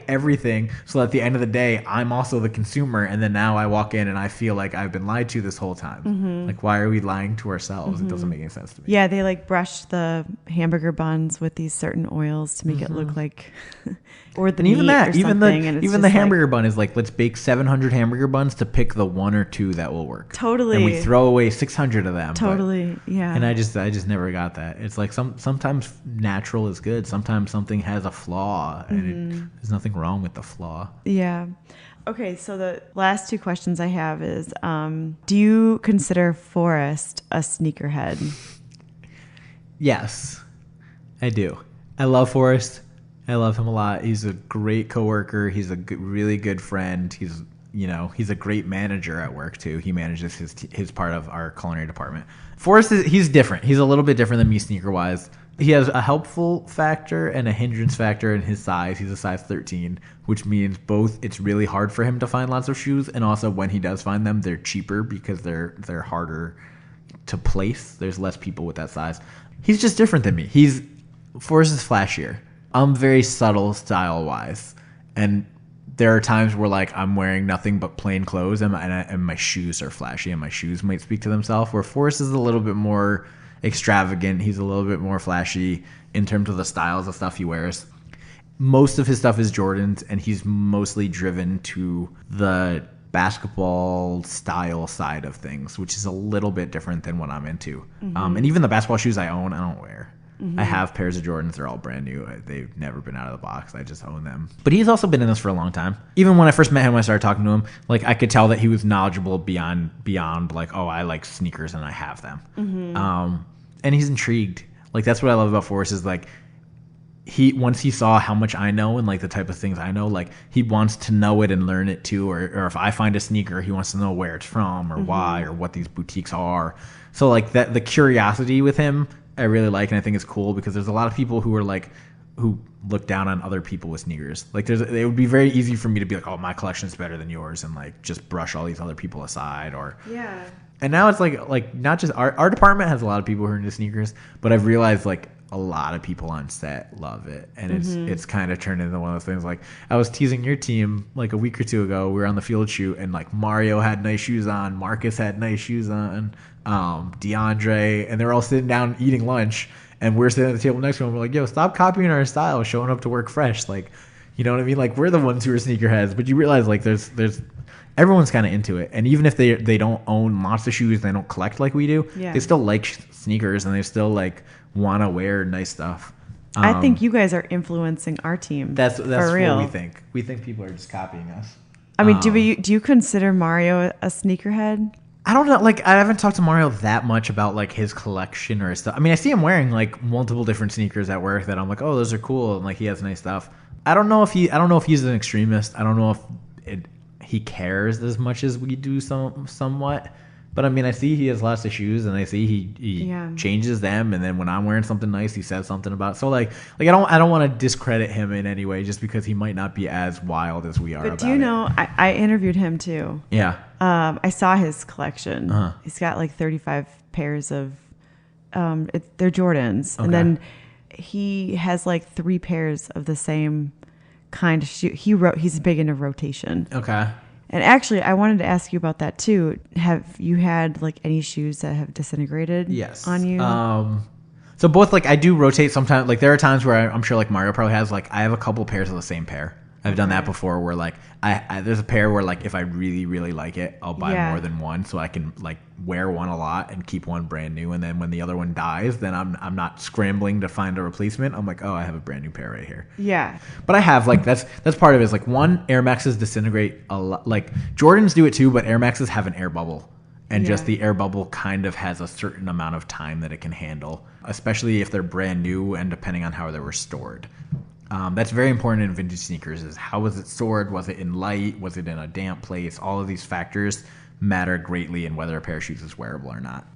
everything, so that at the end of the day I'm also the consumer, and then now I walk in and I feel like I've been lied to this whole time. Like, why are we lying to ourselves? It doesn't make any sense to me. Yeah, they like brush the hamburger buns with these certain oils to make it look like or the meat or something, even the hamburger bun is like, let's bake 700 hamburger buns to pick the one or two that will work. Totally. And we throw away 600 of them. Totally. Yeah. And I just never got that. It's like sometimes natural is good. Sometimes something has a flaw, and there's nothing wrong with the flaw. Yeah. Okay, so the last two questions I have is, do you consider Forrest a sneakerhead? Yes, I do. I love Forrest. I love him a lot. He's a great coworker. He's a really good friend. He's a great manager at work too. He manages his part of our culinary department. Forrest he's different. He's a little bit different than me sneaker wise. He has a helpful factor and a hindrance factor in his size. He's a size 13, which means both it's really hard for him to find lots of shoes, and also when he does find them, they're cheaper because they're harder to place. There's less people with that size. He's just different than me. Forrest is flashier. I'm very subtle style-wise, and there are times where like I'm wearing nothing but plain clothes, and my shoes are flashy, and my shoes might speak to themselves. Where Forrest is a little bit more extravagant. He's a little bit more flashy in terms of the styles of stuff he wears. Most of his stuff is Jordans, and he's mostly driven to the basketball style side of things, which is a little bit different than what I'm into. And even the basketball shoes I own, I don't wear. I have pairs of Jordans. They're all brand new. They've never been out of the box. I just own them. But he's also been in this for a long time. Even when I first met him, when I started talking to him, like I could tell that he was knowledgeable beyond like, oh, I like sneakers and I have them. And he's intrigued. Like, that's what I love about Forrest is like, once he saw how much I know and like the type of things I know, like he wants to know it and learn it too. Or if I find a sneaker, he wants to know where it's from or why or what these boutiques are. So like the curiosity with him, I really like, and I think it's cool because there's a lot of people who are like, who look down on other people with sneakers. Like it would be very easy for me to be like, oh, my collection's better than yours, and like just brush all these other people aside. Or yeah. And now it's like not just our department has a lot of people who are into sneakers, but I've realized like a lot of people on set love it, and it's kind of turned into one of those things. Like I was teasing your team like a week or two ago. We were on the field shoot, and like Mario had nice shoes on, Marcus had nice shoes on, DeAndre, and they're all sitting down eating lunch, and we're sitting at the table next to them. We're like, yo, stop copying our style, showing up to work fresh. Like, You know what I mean? Like we're the ones who are sneakerheads, but you realize like there's everyone's kind of into it. And even if they don't own lots of shoes, they don't collect like we do, they still like sneakers and they still like want to wear nice stuff. I think you guys are influencing our team. That's for real. what we think. We think people are just copying us. I mean, do you consider Mario a sneakerhead? I don't know. Like, I haven't talked to Mario that much about like his collection or his stuff. I mean, I see him wearing like multiple different sneakers at work that I'm like, oh, those are cool, and like he has nice stuff. I don't know if he's an extremist. I don't know if he cares as much as we do somewhat. But I mean, I see he has lots of shoes, and I see he changes them, and then when I'm wearing something nice, he says something about. So like I don't want to discredit him in any way, just because he might not be as wild as we are. But do you know? I interviewed him too. Yeah. I saw his collection. He's got like 35 pairs of. They're Jordans, and then he has like 3 pairs of the same kind of shoe. He's big into rotation. Okay. And actually, I wanted to ask you about that too. Have you had like any shoes that have disintegrated on you? So both, like, I do rotate sometimes. Like there are times where I'm sure like Mario probably has, like, I have a couple pairs of the same pair. I've done that before where like I there's a pair where like if I really, really like it, I'll buy more than one so I can like wear one a lot and keep one brand new. And then when the other one dies, then I'm not scrambling to find a replacement. I'm like, oh, I have a brand new pair right here. Yeah. But I have like that's part of it is like one, Airmaxes disintegrate a lot. Like Jordans do it too, but Airmaxes have an air bubble. And just the air bubble kind of has a certain amount of time that it can handle, especially if they're brand new and depending on how they were stored. That's very important in vintage sneakers is how was it stored? Was it in light? Was it in a damp place? All of these factors matter greatly in whether a pair of shoes is wearable or not.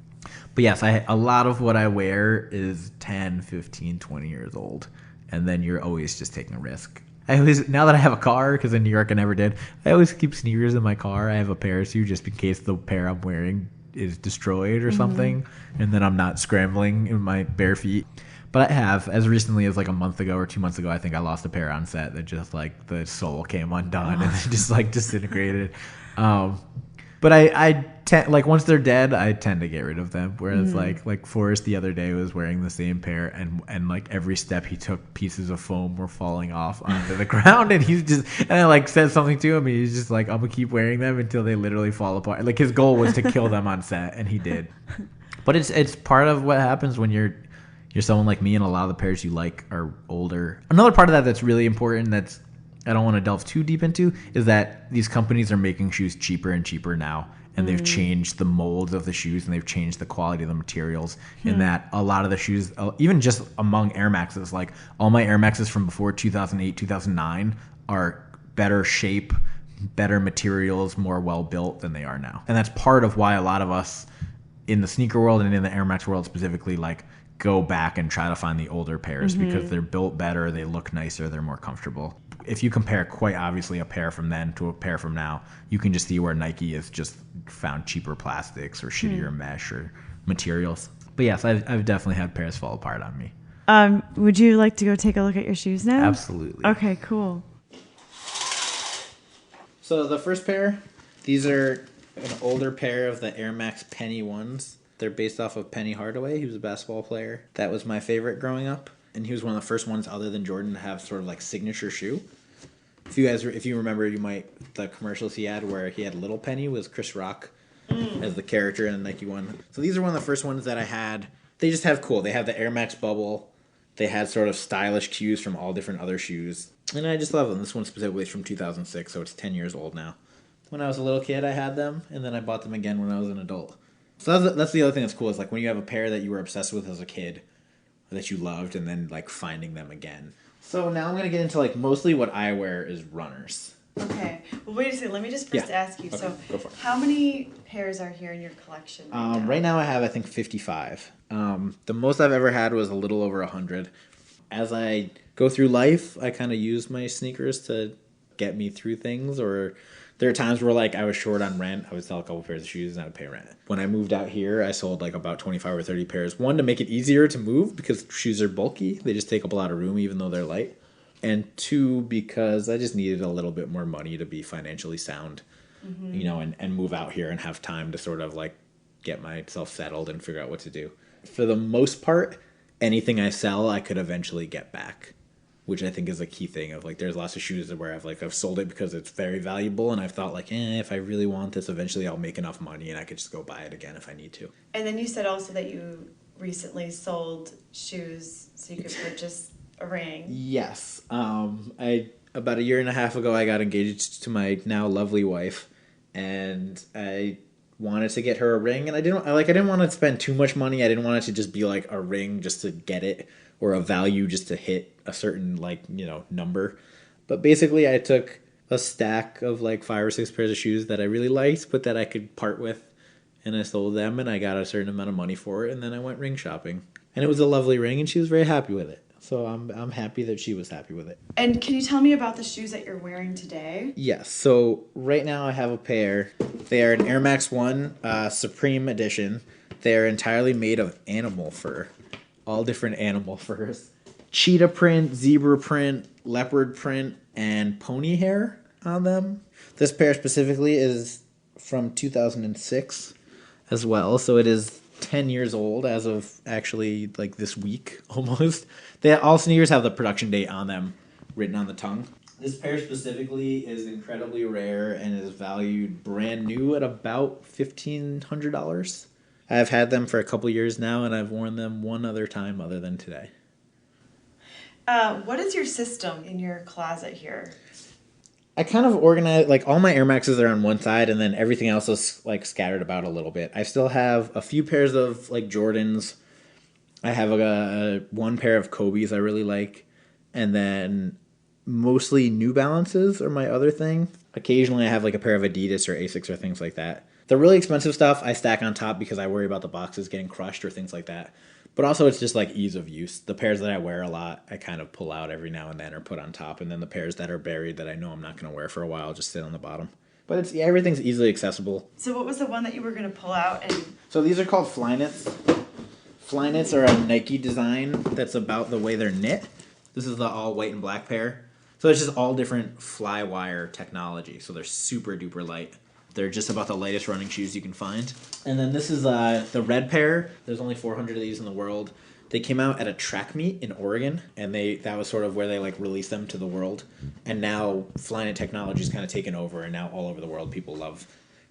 But yes, a lot of what I wear is 10, 15, 20 years old. And then you're always just taking a risk. Now that I have a car, because in New York I never did, I always keep sneakers in my car. I have a parachute just in case the pair I'm wearing is destroyed or something. And then I'm not scrambling in my bare feet. But I have, as recently as like a month ago or 2 months ago, I think I lost a pair on set that just like the sole came undone and it just like disintegrated. But I tend, like once they're dead, I tend to get rid of them. Whereas like Forrest the other day was wearing the same pair and like every step he took, pieces of foam were falling off onto the ground. And I like said something to him. And he's just like, I'm gonna keep wearing them until they literally fall apart. Like his goal was to kill them on set, and he did. But it's part of what happens when you're someone like me, and a lot of the pairs you like are older. Another part of that that's really important that's I don't want to delve too deep into is that these companies are making shoes cheaper and cheaper now, and they've changed the molds of the shoes and they've changed the quality of the materials. In that a lot of the shoes, even just among Air Maxes, like all my Air Maxes from before 2008, 2009 are better shape, better materials, more well built than they are now. And that's part of why a lot of us in the sneaker world and in the Air Max world specifically, like go back and try to find the older pairs because they're built better, they look nicer, they're more comfortable. If you compare quite obviously a pair from then to a pair from now, you can just see where Nike has just found cheaper plastics or shittier mesh or materials. But yes, I've definitely had pairs fall apart on me. Would you like to go take a look at your shoes now? Absolutely. Okay, cool. So the first pair, these are an older pair of the Air Max Penny ones. They're based off of Penny Hardaway. He was a basketball player. That was my favorite growing up. And he was one of the first ones other than Jordan to have sort of like signature shoe. If you remember, the commercials he had where he had Little Penny was Chris Rock as the character in the Nike one. So these are one of the first ones that I had. They just have cool. They have the Air Max bubble. They had sort of stylish cues from all different other shoes. And I just love them. This one specifically is from 2006, so it's 10 years old now. When I was a little kid, I had them, and then I bought them again when I was an adult. So that's the other thing that's cool is like when you have a pair that you were obsessed with as a kid that you loved and then like finding them again. So now I'm going to get into like mostly what I wear is runners. Okay. Well, wait a second. Let me just first ask you. Okay, so go for it. How many pairs are here in your collection right now? Right now I have, I think, 55. The most I've ever had was a little over 100. As I go through life, I kind of use my sneakers to get me through things, or there are times where like I was short on rent. I would sell a couple pairs of shoes and I would pay rent. When I moved out here, I sold like about 25 or 30 pairs. One, to make it easier to move because shoes are bulky. They just take up a lot of room even though they're light. And two, because I just needed a little bit more money to be financially sound, and move out here and have time to sort of like get myself settled and figure out what to do. For the most part, anything I sell, I could eventually get back. which I think is a key thing of like, there's lots of shoes where I've sold it because it's very valuable. And I've thought like, if I really want this, eventually I'll make enough money and I could just go buy it again if I need to. And then you said also that you recently sold shoes so you could purchase a ring. Yes. About a year and a half ago, I got engaged to my now lovely wife, and I wanted to get her a ring, and I didn't want to spend too much money. I didn't want it to just be like a ring just to get it, or a value just to hit a certain number. But basically, I took a stack of like 5 or 6 pairs of shoes that I really liked, but that I could part with, and I sold them, and I got a certain amount of money for it, and then I went ring shopping, and it was a lovely ring, and she was very happy with it. So I'm happy that she was happy with it. And can you tell me about the shoes that you're wearing today? Yes. So right now I have a pair. They are an Airmax 1 Supreme Edition. They are entirely made of animal fur. All different animal furs. Cheetah print, zebra print, leopard print, and pony hair on them. This pair specifically is from 2006 as well. So it is 10 years old as of actually like this week almost. All sneakers have the production date on them written on the tongue. This pair specifically is incredibly rare and is valued brand new at about $1,500. I've had them for a couple years now, and I've worn them one other time other than today. What is your system in your closet here? I kind of organize, like, all my Air Maxes are on one side, and then everything else is like scattered about a little bit. I still have a few pairs of like Jordans. I have one pair of Kobe's I really like, and then mostly New Balances are my other thing. Occasionally I have like a pair of Adidas or Asics or things like that. The really expensive stuff I stack on top because I worry about the boxes getting crushed or things like that. But also it's just like ease of use. The pairs that I wear a lot, I kind of pull out every now and then or put on top. And then the pairs that are buried that I know I'm not going to wear for a while just sit on the bottom. But everything's easily accessible. So what was the one that you were going to pull out? So these are called Flyknits. Flyknits are a Nike design that's about the way they're knit. This is the all white and black pair. So it's just all different fly wire technology. So they're super duper light. They're just about the lightest running shoes you can find. And then this is the red pair. There's only 400 of these in the world. They came out at a track meet in Oregon, and that was sort of where they like released them to the world. And now Flyknit technology's kind of taken over, and now all over the world people love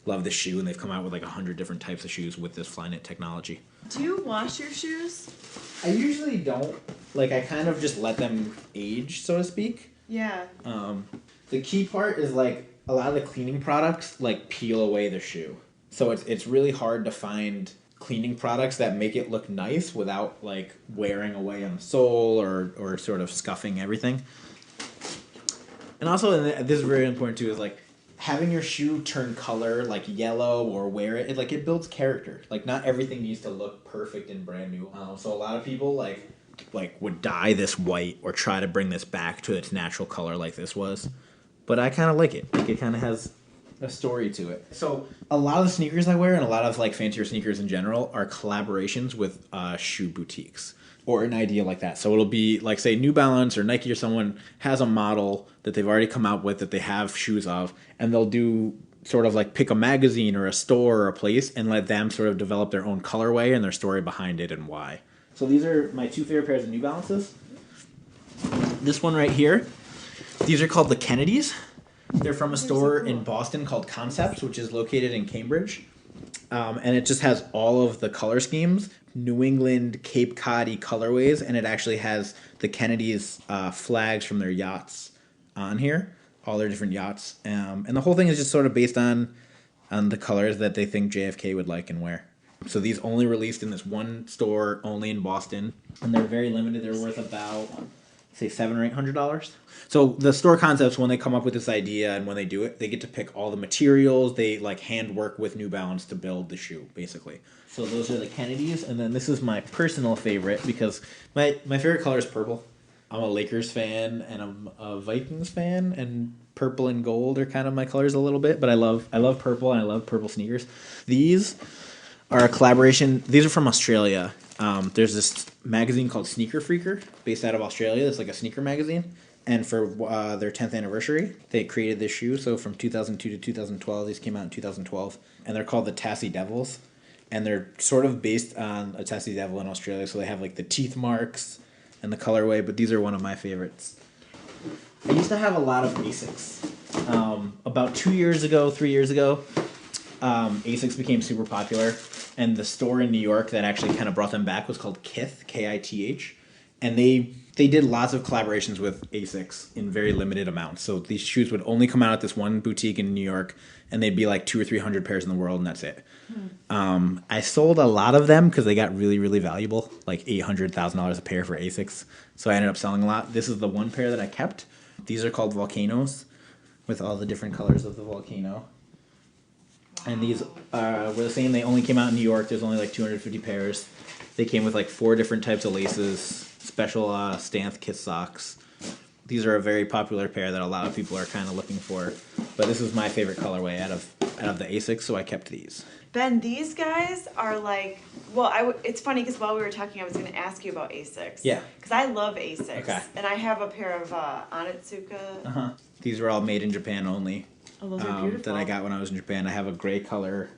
this shoe, and they've come out with like 100 different types of shoes with this Flyknit technology. Do you wash your shoes? I usually don't. Like, I kind of just let them age, so to speak. Yeah. The key part is like a lot of the cleaning products like peel away the shoe. So it's really hard to find cleaning products that make it look nice without like wearing away on the sole or sort of scuffing everything. And also, and this is very important too, is like having your shoe turn color like yellow or wear it like it builds character. Like not everything needs to look perfect and brand new. So a lot of people like would dye this white or try to bring this back to its natural color like this was. But I kind of like it. Like it kind of has a story to it. So a lot of the sneakers I wear and a lot of like fancier sneakers in general are collaborations with shoe boutiques or an idea like that. So it'll be like, say, New Balance or Nike or someone has a model that they've already come out with that they have shoes of, and they'll do sort of like pick a magazine or a store or a place and let them sort of develop their own colorway and their story behind it and why. So these are my 2 favorite pairs of New Balances. This one right here. These are called the Kennedys. They're from a store in Boston called Concepts, which is located in Cambridge. And it just has all of the color schemes, New England, Cape Cod-y colorways, and it actually has the Kennedys flags from their yachts on here, all their different yachts. And the whole thing is just sort of based on the colors that they think JFK would like and wear. So these only released in this one store, only in Boston, and they're very limited. They're worth about, say, $700 or $800. So the store concepts, when they come up with this idea and when they do it, they get to pick all the materials. They like hand work with New Balance to build the shoe, basically. So those are the Kennedys, and then this is my personal favorite because my favorite color is purple. I'm a Lakers fan and I'm a Vikings fan, and purple and gold are kind of my colors a little bit. But I love purple and I love purple sneakers. These are a collaboration. These are from Australia. There's this magazine called Sneaker Freaker based out of Australia. It's like a sneaker magazine. And for their 10th anniversary, they created this shoe. So from 2002 to 2012, these came out in 2012. And they're called the Tassie Devils. And they're sort of based on a Tassie Devil in Australia. So they have like the teeth marks and the colorway. But these are one of my favorites. I used to have a lot of Asics. About 3 years ago, Asics became super popular, and the store in New York that actually kind of brought them back was called Kith, Kith, and they did lots of collaborations with Asics in very limited amounts. So these shoes would only come out at this one boutique in New York, and they'd be like 200 or 300 pairs in the world, and that's it. I sold a lot of them because they got really, really valuable, like $800,000 a pair for Asics. So I ended up selling a lot. This is the one pair that I kept. These are called Volcanoes, with all the different colors of the volcano. And these were the same. They only came out in New York. There's only like 250 pairs. They came with like 4 different types of laces, special Stanth Kiss socks. These are a very popular pair that a lot of people are kind of looking for. But this is my favorite colorway out of the Asics, so I kept these. Ben, these guys are like, well, it's funny because while we were talking, I was going to ask you about Asics. Yeah. Because I love Asics. Okay. And I have a pair of Onitsuka. These were all made in Japan only. Oh, those are beautiful. That I got when I was in Japan. I have a gray color.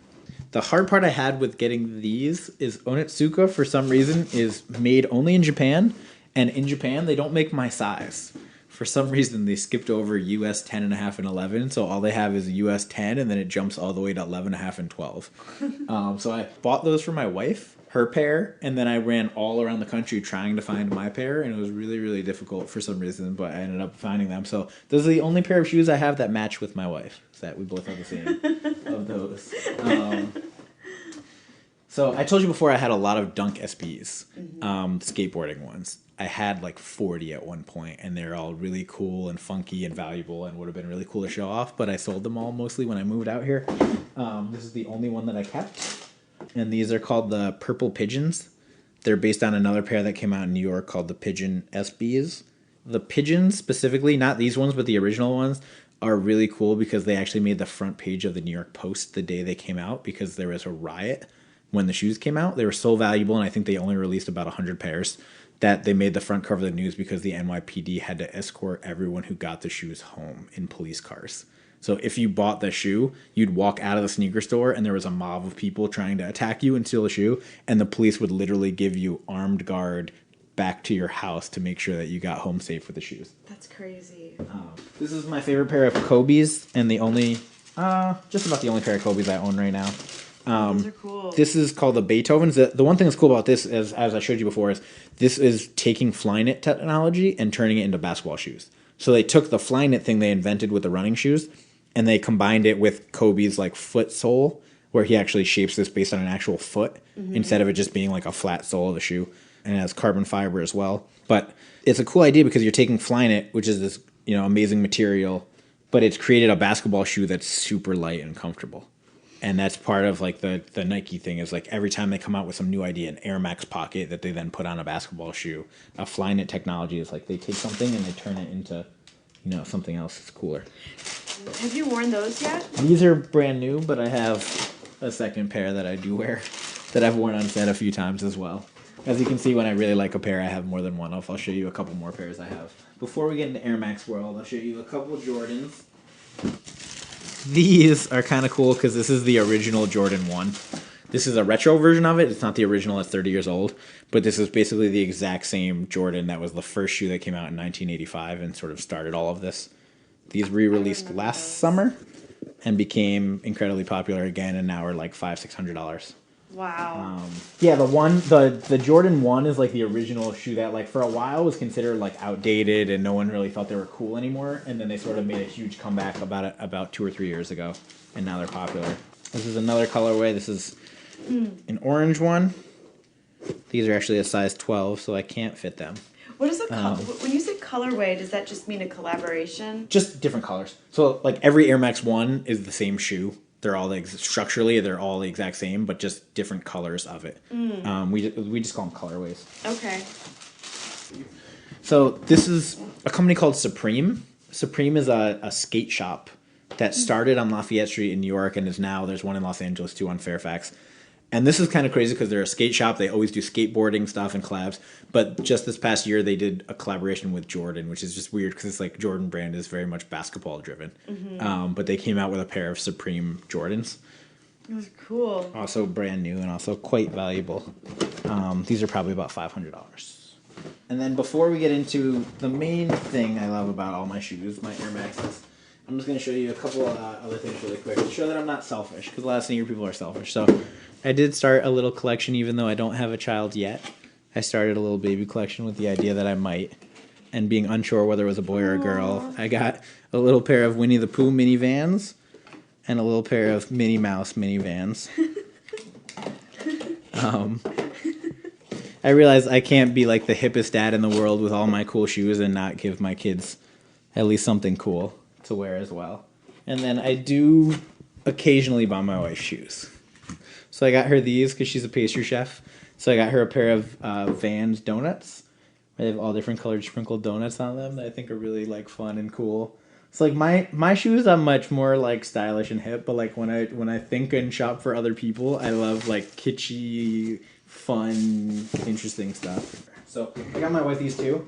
The hard part I had with getting these is Onitsuka, for some reason, is made only in Japan. And in Japan, they don't make my size. For some reason, they skipped over US 10.5 and 11, so all they have is US 10, and then it jumps all the way to 11.5 and 12. So I bought those for my wife, her pair, and then I ran all around the country trying to find my pair, and it was really, really difficult for some reason, but I ended up finding them. So those are the only pair of shoes I have that match with my wife, so that we both have the same of those. So I told you before I had a lot of Dunk SBs, skateboarding ones. I had like 40 at one point, and they're all really cool and funky and valuable and would have been really cool to show off, but I sold them all mostly when I moved out here. This is the only one that I kept, and these are called the Purple Pigeons. They're based on another pair that came out in New York called the Pigeon SBs. The Pigeons specifically, not these ones, but the original ones, are really cool because they actually made the front page of the New York Post the day they came out because there was a riot when the shoes came out. They were so valuable, and I think they only released about 100 pairs, that they made the front cover of the news because the NYPD had to escort everyone who got the shoes home in police cars. So if you bought the shoe, you'd walk out of the sneaker store and there was a mob of people trying to attack you and steal the shoe, and the police would literally give you armed guard back to your house to make sure that you got home safe with the shoes. That's crazy. This is my favorite pair of Kobe's, and the only, just about the only pair of Kobe's I own right now. Those are cool. This is called the Beethovens. The one thing that's cool about this, as I showed you before, is this is taking Flyknit technology and turning it into basketball shoes. So they took the Flyknit thing they invented with the running shoes, and they combined it with Kobe's like foot sole, where he actually shapes this based on an actual foot instead of it just being like a flat sole of the shoe. And it has carbon fiber as well. But it's a cool idea because you're taking Flyknit, which is this amazing material, but it's created a basketball shoe that's super light and comfortable. And that's part of like the Nike thing is like every time they come out with some new idea, an Airmax pocket that they then put on a basketball shoe, a Flyknit technology is like they take something and they turn it into, something else that's cooler. Have you worn those yet? These are brand new, but I have a second pair that I do wear that I've worn on set a few times as well. As you can see, when I really like a pair, I have more than one of. I'll show you a couple more pairs I have. Before we get into Airmax world, I'll show you a couple Jordans. These are kind of cool because this is the original Jordan 1. This is a retro version of it. It's not the original. It's 30 years old. But this is basically the exact same Jordan that was the first shoe that came out in 1985 and sort of started all of this. These re-released last summer and became incredibly popular again, and now are like $500-$600. Wow. Yeah, the Jordan 1 is like the original shoe that like for a while was considered like outdated and no one really thought they were cool anymore, and then they sort of made a huge comeback about 2 or 3 years ago, and now they're popular. This is another colorway. This is an orange one. These are actually a size 12, so I can't fit them. What is when you say colorway, does that just mean a collaboration? Just different colors. So like every Air Max 1 is the same shoe. They're all structurally, they're all the exact same, but just different colors of it. We just call them colorways. Okay. So this is a company called Supreme. Supreme is a skate shop that started on Lafayette Street in New York and there's one in Los Angeles too on Fairfax. And this is kind of crazy because they're a skate shop. They always do skateboarding stuff and collabs. But just this past year, they did a collaboration with Jordan, which is just weird because it's like Jordan brand is very much basketball driven. But they came out with a pair of Supreme Jordans. It was cool. Also brand new and also quite valuable. These are probably about $500. And then before we get into the main thing I love about all my shoes, my Airmaxes, I'm just going to show you a couple other things really quick to show that I'm not selfish, because a lot of sneaker people are selfish. So I did start a little collection, even though I don't have a child yet. I started a little baby collection with the idea that I might, and being unsure whether it was a boy or a girl. I got a little pair of Winnie the Pooh mini Vans and a little pair of Minnie Mouse mini Vans. I realized I can't be like the hippest dad in the world with all my cool shoes and not give my kids at least something cool to wear as well. And then I do occasionally buy my wife shoes. So I got her these because she's a pastry chef. So I got her a pair of Vans donuts. They have all different colored sprinkled donuts on them that I think are really like fun and cool. So like my shoes are much more like stylish and hip, but like when I think and shop for other people, I love like kitschy, fun, interesting stuff. So I got my wife these too.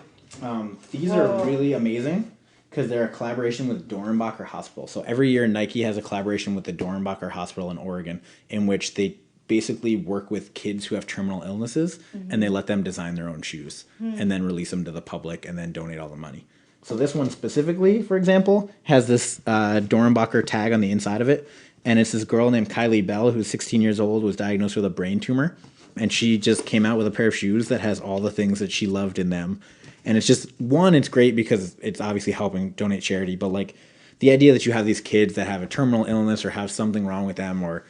These are really amazing because they're a collaboration with Dornbacher Hospital. So every year Nike has a collaboration with the Dornbacher Hospital in Oregon in which they basically work with kids who have terminal illnesses and they let them design their own shoes and then release them to the public and then donate all the money. So this one specifically, for example, has this Dornbacher tag on the inside of it. And it's this girl named Kylie Bell, who's 16 years old, was diagnosed with a brain tumor. And she just came out with a pair of shoes that has all the things that she loved in them. And it's just, one, it's great because it's obviously helping donate charity. But like the idea that you have these kids that have a terminal illness or have something wrong with them or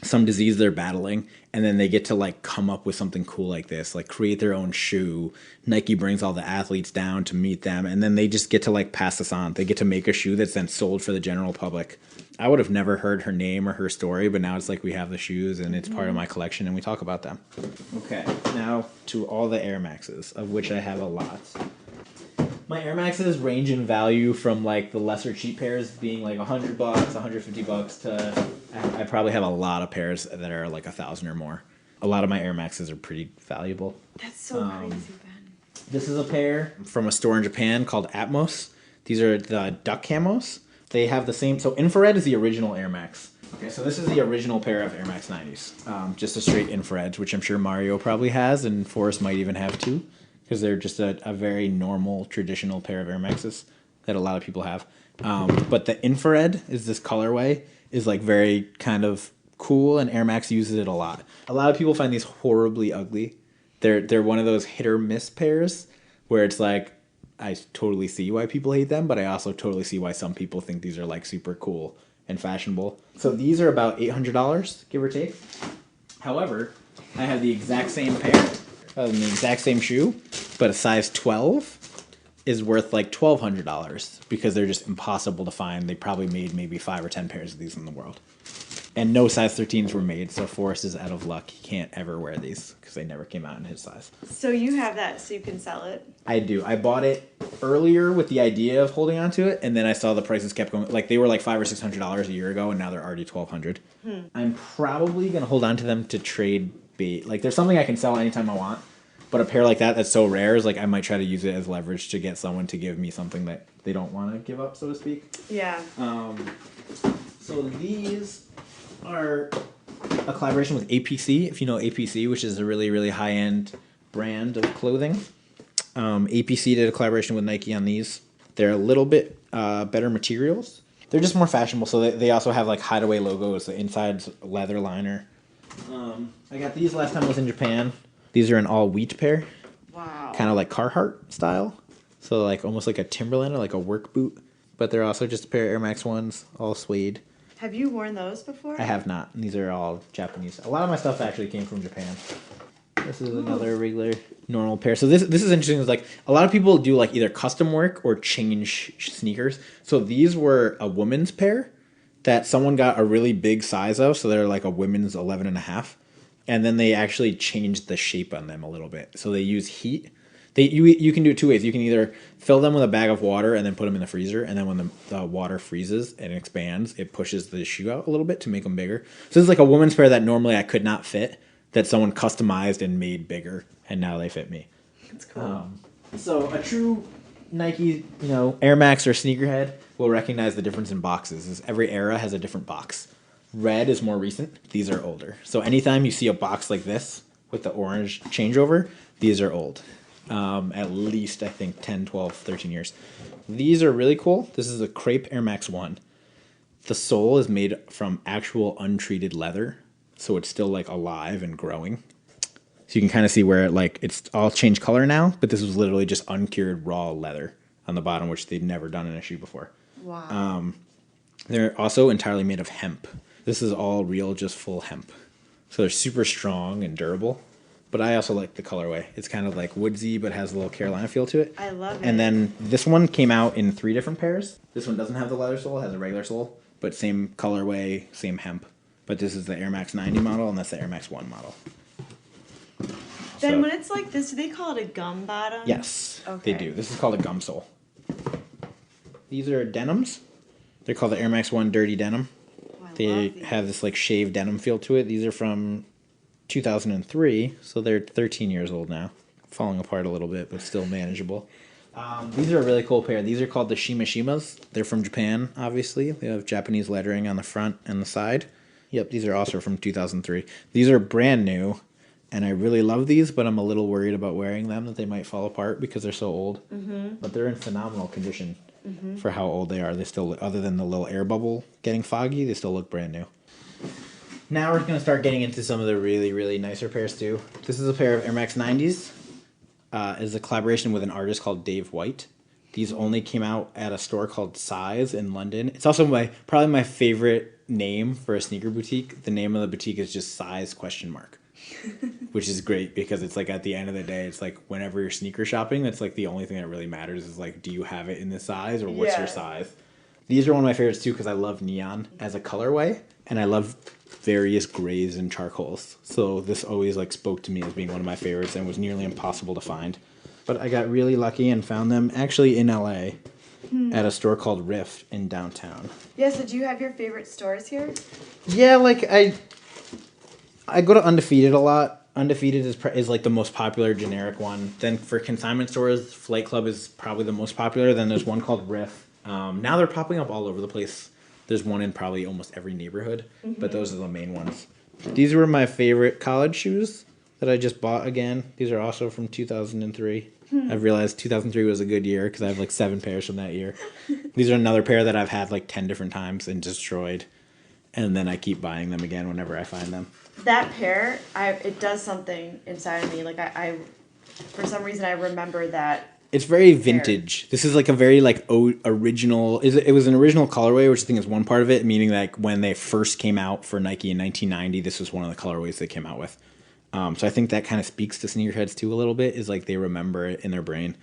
some disease they're battling, and then they get to like come up with something cool like this, like create their own shoe. Nike brings all the athletes down to meet them, and then they just get to like pass this on. They get to make a shoe that's then sold for the general public. I would have never heard her name or her story, but now it's like we have the shoes and it's part of my collection and we talk about them. Okay, now to all the Air Maxes, of which I have a lot. My Air Maxes range in value from like the lesser cheap pairs being like $100, $150 to I probably have a lot of pairs that are like $1,000 or more. A lot of my Air Maxes are pretty valuable. That's so crazy, Ben. This is a pair from a store in Japan called Atmos. These are the duck camos. They have the same, so infrared is the original Air Max. Okay, so this is the original pair of Air Max 90s. Just a straight infrared, which I'm sure Mario probably has and Forrest might even have too. Because they're just a very normal, traditional pair of Air Maxes that a lot of people have. But the infrared is this colorway, is like very kind of cool, and Air Max uses it a lot. A lot of people find these horribly ugly. They're one of those hit or miss pairs where it's like, I totally see why people hate them, but I also totally see why some people think these are like super cool and fashionable. So these are about $800, give or take. However, I have the exact same pair. The exact same shoe, but a size 12 is worth like $1,200 because they're just impossible to find. They probably made maybe 5 or 10 pairs of these in the world. And no size 13s were made, so Forrest is out of luck. He can't ever wear these because they never came out in his size. So you have that so you can sell it? I do. I bought it earlier with the idea of holding on to it, and then I saw the prices kept going. Like they were like $500 or $600 a year ago, and now they're already $1,200. I'm probably going to hold on to them to trade bait. Like there's something I can sell anytime I want. But a pair like that that's so rare is like I might try to use it as leverage to get someone to give me something that they don't want to give up, so to speak. Yeah. So these are a collaboration with APC, if you know APC, which is a really, really high-end brand of clothing. APC did a collaboration with Nike on these. They're a little bit better materials. They're just more fashionable, so they also have like hideaway logos. The inside's leather liner. I got these last time I was in Japan. These are an all-wheat pair. Wow. Kind of like Carhartt style. So like almost like a Timberland or like a work boot. But they're also just a pair of Air Max 1s, all suede. Have you worn those before? I have not. These are all Japanese. A lot of my stuff actually came from Japan. This is another regular normal pair. So this is interesting. It's like a lot of people do like either custom work or change sneakers. So these were a woman's pair that someone got a really big size of. So they're like a women's 11.5. And then they actually changed the shape on them a little bit. So they use heat. You can do it two ways. You can either fill them with a bag of water and then put them in the freezer. And then when the water freezes and expands, it pushes the shoe out a little bit to make them bigger. So this is like a woman's pair that normally I could not fit, that someone customized and made bigger. And now they fit me. That's cool. So a true Nike, Air Max or Sneakerhead will recognize the difference in boxes. Every era has a different box. Red is more recent. These are older. So anytime you see a box like this with the orange changeover, these are old. at least, I think, 10, 12, 13 years. These are really cool. This is a crepe Airmax 1. The sole is made from actual untreated leather, so it's still like alive and growing. So you can kind of see where it's all changed color now, but this was literally just uncured raw leather on the bottom, which they'd never done in a shoe before. Wow. They're also entirely made of hemp. This is all real, just full hemp. So they're super strong and durable. But I also like the colorway. It's kind of like woodsy, but has a little Carolina feel to it. I love it. And then this one came out in 3 different pairs. This one doesn't have the leather sole, it has a regular sole, but same colorway, same hemp. But this is the Air Max 90 model, and that's the Air Max 1 model. Then when it's like this, do they call it a gum bottom? Yes, okay. they do. This is called a gum sole. These are denims. They're called the Air Max 1 Dirty Denim. Oh, They have this like shaved denim feel to it. These are from 2003, so they're 13 years old now. Falling apart a little bit, but still manageable. These are a really cool pair. These are called the Shimas. They're from Japan, obviously. They have Japanese lettering on the front and the side. Yep, these are also from 2003. These are brand new. And I really love these, but I'm a little worried about wearing them, that they might fall apart because they're so old. Mm-hmm. But they're in phenomenal condition for how old they are. They still, other than the little air bubble getting foggy, they still look brand new. Now we're going to start getting into some of the really, really nicer pairs too. This is a pair of Air Max 90s. It's a collaboration with an artist called Dave White. These only came out at a store called Sous in London. It's also probably my favorite name for a sneaker boutique. The name of the boutique is just Sous ? Which is great because it's like at the end of the day, it's like whenever you're sneaker shopping, that's like the only thing that really matters is like, do you have it in this size or what's your size? These are one of my favorites too because I love neon as a colorway and I love various grays and charcoals. So this always like spoke to me as being one of my favorites and was nearly impossible to find. But I got really lucky and found them actually in LA at a store called Rift in downtown. Yeah, so do you have your favorite stores here? Yeah, like I go to Undefeated a lot. Undefeated is like the most popular generic one. Then for consignment stores, Flight Club is probably the most popular. Then there's one called Riff. Now they're popping up all over the place. There's one in probably almost every neighborhood, but those are the main ones. These were my favorite college shoes that I just bought again. These are also from 2003. I've realized 2003 was a good year because I have like 7 pairs from that year. These are another pair that I've had like 10 different times and destroyed. And then I keep buying them again whenever I find them. That pair, it does something inside of me. Like I for some reason, I remember that. It's very vintage. This is like a very like original. It was an original colorway, which I think is one part of it. Meaning like when they first came out for Nike in 1990, this was one of the colorways they came out with. So I think that kind of speaks to sneakerheads too a little bit. Is like they remember it in their brain.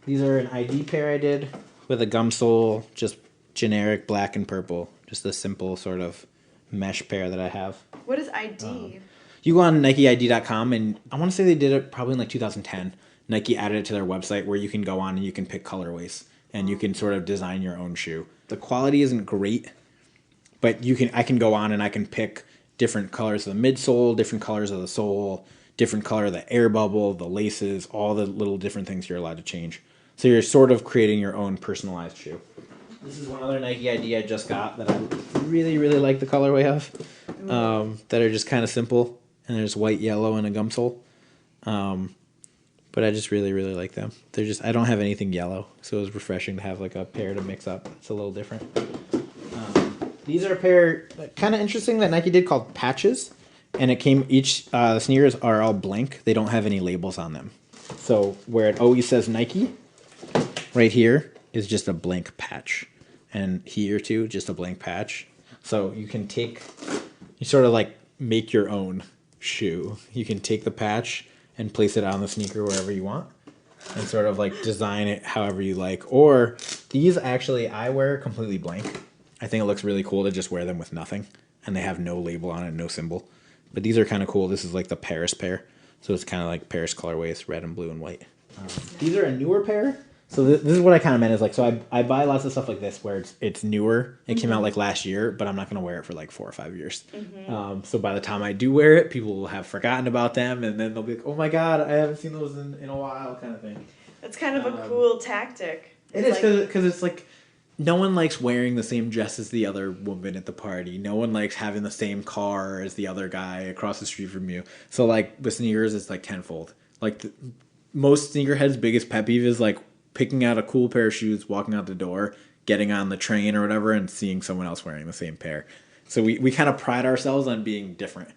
These are an ID pair I did with a gum sole, just generic black and purple. Just a simple sort of mesh pair that I have. What is ID? You go on NikeID.com, and I want to say they did it probably in like 2010. Nike added it to their website where you can go on and you can pick colorways and you can sort of design your own shoe. The quality isn't great, but I can go on and I can pick different colors of the midsole, different colors of the sole, different color of the air bubble, the laces, all the little different things you're allowed to change. So you're sort of creating your own personalized shoe. This is one other Nike ID I just got that I really, really like the colorway of. That are just kind of simple. And there's white, yellow, and a gum sole. But I just really, really like them. I don't have anything yellow, so it was refreshing to have like a pair to mix up. It's a little different. These are a pair, kind of interesting, that Nike did called Patches. And it came, the sneakers are all blank. They don't have any labels on them. So where it always says Nike, right here is just a blank patch. And here too, just a blank patch. So you sort of like make your own shoe. You can take the patch and place it on the sneaker wherever you want and sort of like design it however you like. Or these actually I wear completely blank. I think it looks really cool to just wear them with nothing. And they have no label on it, no symbol. But these are kind of cool. This is like the Paris pair. So it's kind of like Paris colorways, red and blue and white. These are a newer pair. So this is what I kind of meant is like, so I buy lots of stuff like this where it's newer. It came out like last year, but I'm not going to wear it for like 4 or 5 years. So by the time I do wear it, people will have forgotten about them. And then they'll be like, oh my God, I haven't seen those in a while kind of thing. That's kind of a cool tactic. It is because it's like, no one likes wearing the same dress as the other woman at the party. No one likes having the same car as the other guy across the street from you. So like with sneakers, it's like tenfold. Like most sneakerheads' biggest pet peeve is like picking out a cool pair of shoes, walking out the door, getting on the train or whatever, and seeing someone else wearing the same pair. So we kind of pride ourselves on being different,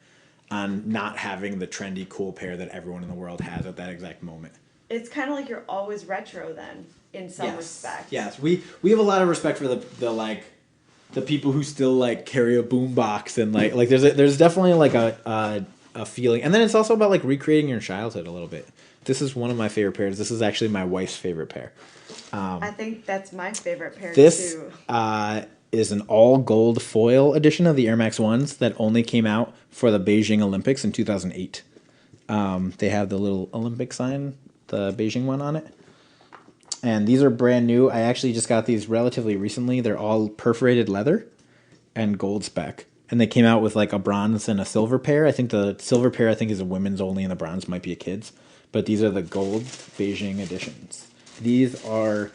on not having the trendy, cool pair that everyone in the world has at that exact moment. It's kind of like you're always retro then, in some respects. Yes, we have a lot of respect for the people who still like carry a boombox and like there's definitely like a feeling, and then it's also about like recreating your childhood a little bit. This is one of my favorite pairs. This is actually my wife's favorite pair. I think that's my favorite pair this, too. Is an all gold foil edition of the Airmax 1s that only came out for the Beijing Olympics in 2008. They have the little Olympic sign, the Beijing one on it. And these are brand new. I actually just got these relatively recently. They're all perforated leather and gold spec. And they came out with like a bronze and a silver pair. I think the silver pair is a women's only and the bronze might be a kid's. But these are the gold Beijing editions. These are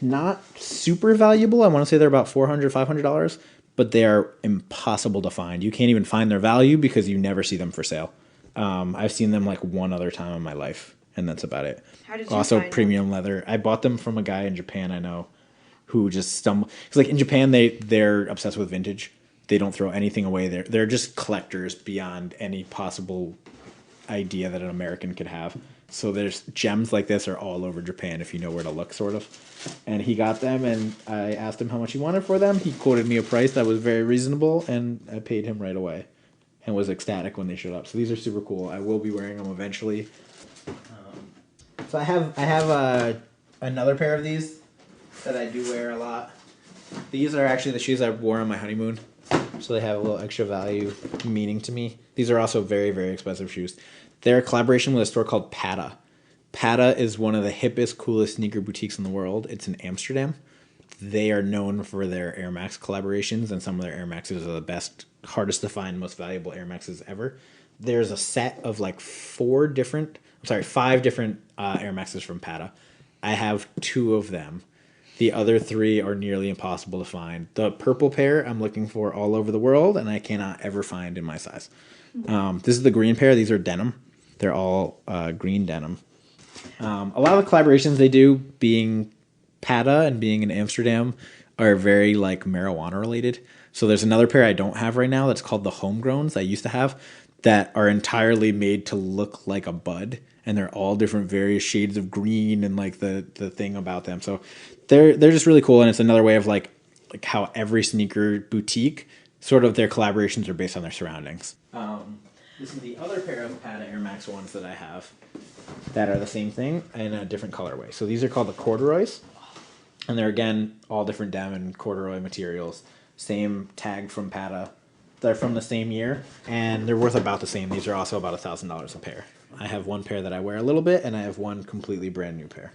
not super valuable. I want to say they're about $400, $500, but they are impossible to find. You can't even find their value because you never see them for sale. I've seen them like one other time in my life, and that's about it. How did you also find premium them? leather. I bought them from a guy in Japan I know who just stumbled. Because like in Japan, they're obsessed with vintage. They don't throw anything away. They're just collectors beyond any possible idea that an American could have. So there's gems like this are all over Japan if you know where to look, sort of. And he got them, and I asked him how much he wanted for them. He quoted me a price that was very reasonable, and I paid him right away and was ecstatic when they showed up. So these are super cool. I will be wearing them eventually. So I have another pair of these that I do wear a lot. These are actually the shoes I wore on my honeymoon. So they have a little extra value meaning to me. These are also very, very expensive shoes. They're a collaboration with a store called Pt2. Pt2 is one of the hippest, coolest sneaker boutiques in the world. It's in Amsterdam. They are known for their Airmax collaborations, and some of their Airmaxes are the best, hardest to find, most valuable Airmaxes ever. There's a set of like five different Airmaxes from Pt2. I have 2 of them. The other 3 are nearly impossible to find. The purple pair I'm looking for all over the world, and I cannot ever find in my size. This is the green pair. These are denim. They're all green denim. A lot of the collaborations they do, being Pt2 and being in Amsterdam, are very like marijuana related. So there's another pair I don't have right now that's called the Homegrowns I used to have that are entirely made to look like a bud, and they're all different various shades of green and like the thing about them. So they're just really cool, and it's another way of like how every sneaker boutique sort of their collaborations are based on their surroundings. This is the other pair of Pt2 Airmax 1s that I have that are the same thing in a different colorway. So these are called the corduroys, and they're again all different denim and corduroy materials. Same tag from Pt2. They're from the same year, and they're worth about the same. These are also about $1,000 a pair. I have one pair that I wear a little bit, and I have one completely brand new pair.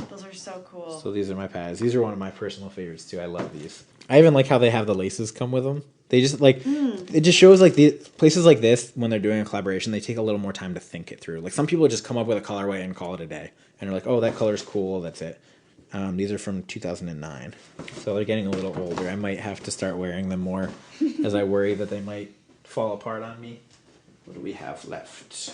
Those are so cool. So these are my pads. These are one of my personal favorites too. I love these. I even like how they have the laces come with them. They just like it just shows like the places like this when they're doing a collaboration, they take a little more time to think it through. Like some people just come up with a colorway and call it a day, and they're like, "Oh, that color's cool. That's it." These are from 2009, so they're getting a little older. I might have to start wearing them more, as I worry that they might fall apart on me. What do we have left?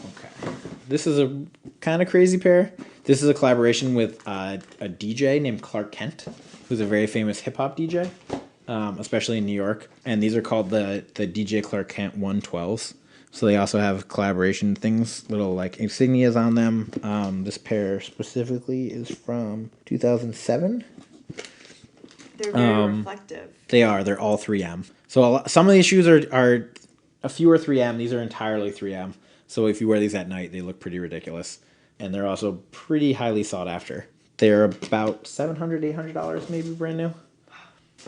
Okay, this is a kind of crazy pair. This is a collaboration with a DJ named Clark Kent, who's a very famous hip hop DJ, especially in New York. And these are called the DJ Clark Kent 112s. So they also have collaboration things, little like insignias on them. This pair specifically is from 2007. They're very reflective. They are. They're all 3M. So some of these shoes are a few are 3M. These are entirely 3M. So if you wear these at night, they look pretty ridiculous. And they're also pretty highly sought after. They're about $700, $800 maybe brand new.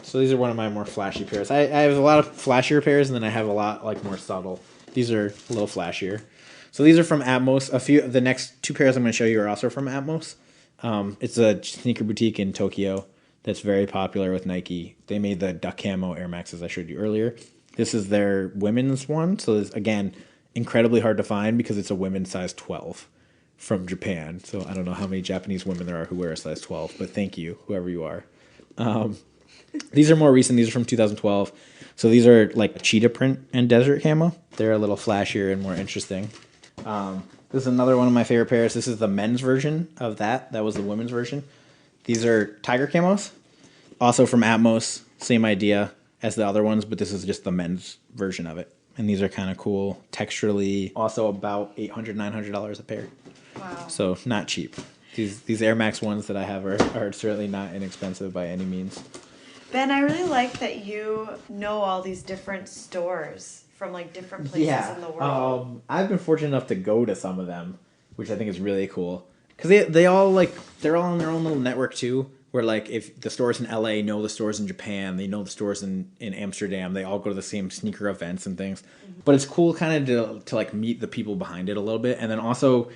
So these are one of my more flashy pairs. I have a lot of flashier pairs, and then I have a lot like more subtle. These are a little flashier. So these are from Atmos. The next 2 pairs I'm going to show you are also from Atmos. It's a sneaker boutique in Tokyo that's very popular with Nike. They made the duck camo Air Maxes I showed you earlier. This is their women's one. So it's, again, incredibly hard to find because it's a women's size 12 from Japan. So I don't know how many Japanese women there are who wear a size 12, but thank you, whoever you are. These are more recent. These are from 2012. So these are like cheetah print and desert camo. They're a little flashier and more interesting. The This is another one of my favorite pairs. This is the men's version of that. That was the women's version. These are tiger camos. Also from Atmos. Same idea as the other ones, but this is just the men's version of it. And these are kind of cool. Texturally. Also about $800, $900 a pair. Wow. So not cheap. These Airmax ones that I have are certainly not inexpensive by any means. Ben, I really like that you know all these different stores from like different places in the world. I've been fortunate enough to go to some of them, which I think is really cool. Because they're all in their own little network too. Where like if the stores in LA know the stores in Japan, they know the stores in Amsterdam, they all go to the same sneaker events and things. Mm-hmm. But it's cool kind of to like meet the people behind it a little bit. And then also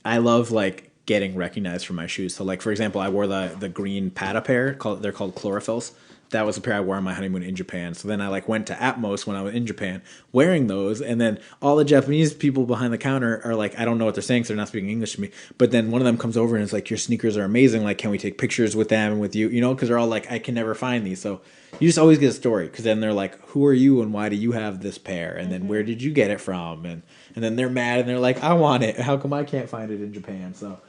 I love like getting recognized for my shoes. So like for example, I wore the green Pata pair, they're called Chlorophylls. That was a pair I wore on my honeymoon in Japan. So then I like went to Atmos when I was in Japan wearing those. And then all the Japanese people behind the counter are like, I don't know what they're saying because they're not speaking English to me. But then one of them comes over and is like, your sneakers are amazing. Like, can we take pictures with them and with you? You know, because they're all like, I can never find these. So you just always get a story because then they're like, who are you and why do you have this pair? And then where did you get it from? And then they're mad and they're like, I want it. How come I can't find it in Japan? So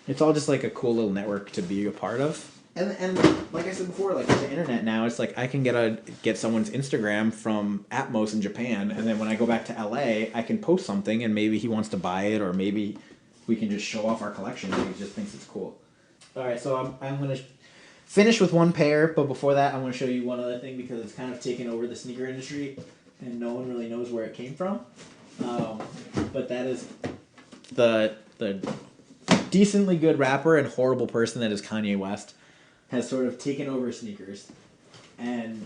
it's all just like a cool little network to be a part of. And like I said before, like with the internet now, it's like I can get someone's Instagram from Atmos in Japan, and then when I go back to LA, I can post something, and maybe he wants to buy it, or maybe we can just show off our collection, and he just thinks it's cool. All right, so I'm going to finish with one pair, but before that, I'm going to show you one other thing because it's kind of taken over the sneaker industry, and no one really knows where it came from. But that is the decently good rapper and horrible person that is Kanye West. Has sort of taken over sneakers. And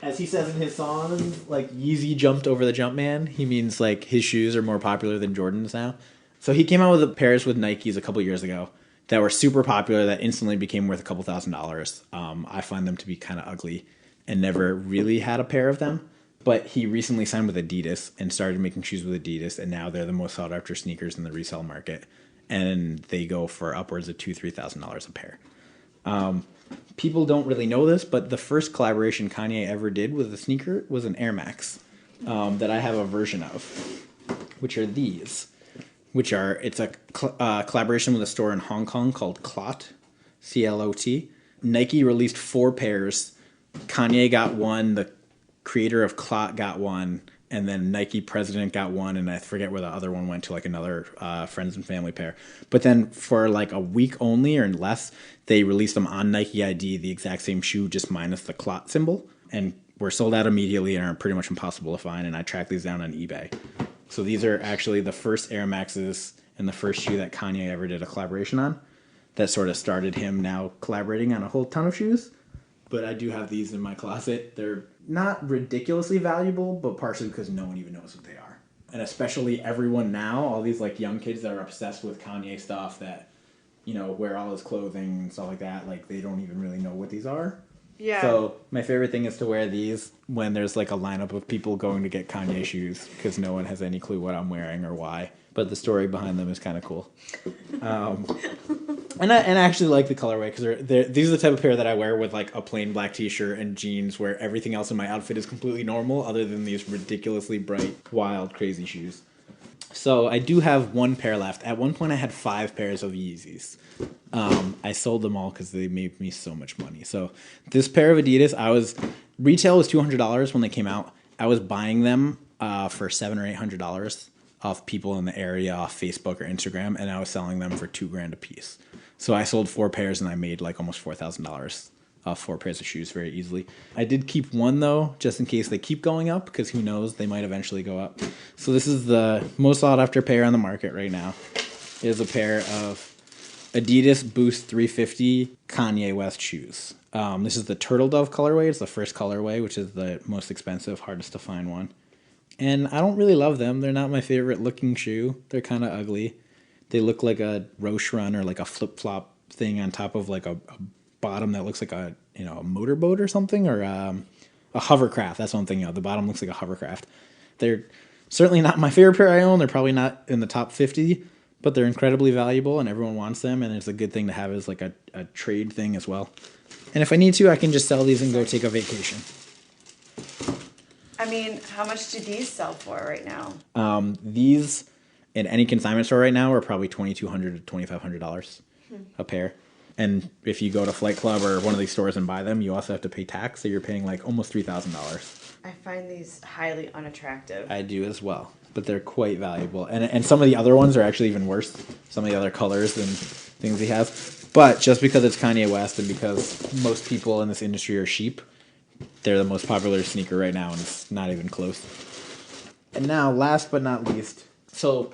as he says in his songs, like Yeezy jumped over the Jumpman, he means like his shoes are more popular than Jordan's now. So he came out with pairs with Nikes a couple years ago that were super popular that instantly became worth a couple $1,000s. I find them to be kind of ugly and never really had a pair of them. But he recently signed with Adidas and started making shoes with Adidas, and now they're the most sought after sneakers in the resale market. And they go for upwards of $2,000, $3,000 a pair. People don't really know this, but the first collaboration Kanye ever did with a sneaker was an Airmax that I have a version of, which are these, it's a collaboration with a store in Hong Kong called Clot, C-L-O-T. Nike released 4 pairs. Kanye got one, the creator of Clot got one, and then Nike president got one, and I forget where the other one went to, like another friends and family pair. But then for like a week only or less, they released them on Nike ID, the exact same shoe, just minus the Clot symbol, and were sold out immediately and are pretty much impossible to find, and I tracked these down on eBay. So these are actually the first Air Maxes and the first shoe that Kanye ever did a collaboration on. That sort of started him now collaborating on a whole ton of shoes. But I do have these in my closet. They're not ridiculously valuable, but partially because no one even knows what they are. And especially everyone now, all these like young kids that are obsessed with Kanye stuff that, you know, wear all his clothing and stuff like that, like they don't even really know what these are. Yeah. So my favorite thing is to wear these when there's like a lineup of people going to get Kanye shoes because no one has any clue what I'm wearing or why. But the story behind them is kind of cool. And I actually like the colorway because these are the type of pair that I wear with like a plain black t-shirt and jeans where everything else in my outfit is completely normal other than these ridiculously bright, wild, crazy shoes. So I do have one pair left. At one point I had 5 pairs of Yeezys. I sold them all because they made me so much money. So this pair of Adidas, retail was $200 when they came out. I was buying them for $700 or $800 off people in the area off Facebook or Instagram, and I was selling them for $2,000 a piece. So I sold 4 pairs and I made like almost $4,000 off 4 pairs of shoes very easily. I did keep one though, just in case they keep going up, because who knows, they might eventually go up. So this is the most sought after pair on the market right now. It is a pair of Adidas Boost 350 Kanye West shoes. This is the Turtle Dove colorway. It's the first colorway, which is the most expensive, hardest to find one. And I don't really love them. They're not my favorite looking shoe. They're kind of ugly. They look like a Roche Run or like a flip-flop thing on top of like a bottom that looks like a motorboat or something, or a hovercraft. That's one thing. The bottom looks like a hovercraft. They're certainly not my favorite pair I own. They're probably not in the top 50, but they're incredibly valuable and everyone wants them, and it's a good thing to have as like a trade thing as well. And if I need to, I can just sell these and go take a vacation. I mean, how much do these sell for right now? These in any consignment store right now are probably $2,200 to $2,500 a pair. And if you go to Flight Club or one of these stores and buy them, you also have to pay tax, so you're paying like almost $3,000. I find these highly unattractive. I do as well, but they're quite valuable. And some of the other ones are actually even worse. Some of the other colors and things he has. But just because it's Kanye West and because most people in this industry are sheep, they're the most popular sneaker right now, and it's not even close. And now, last but not least, so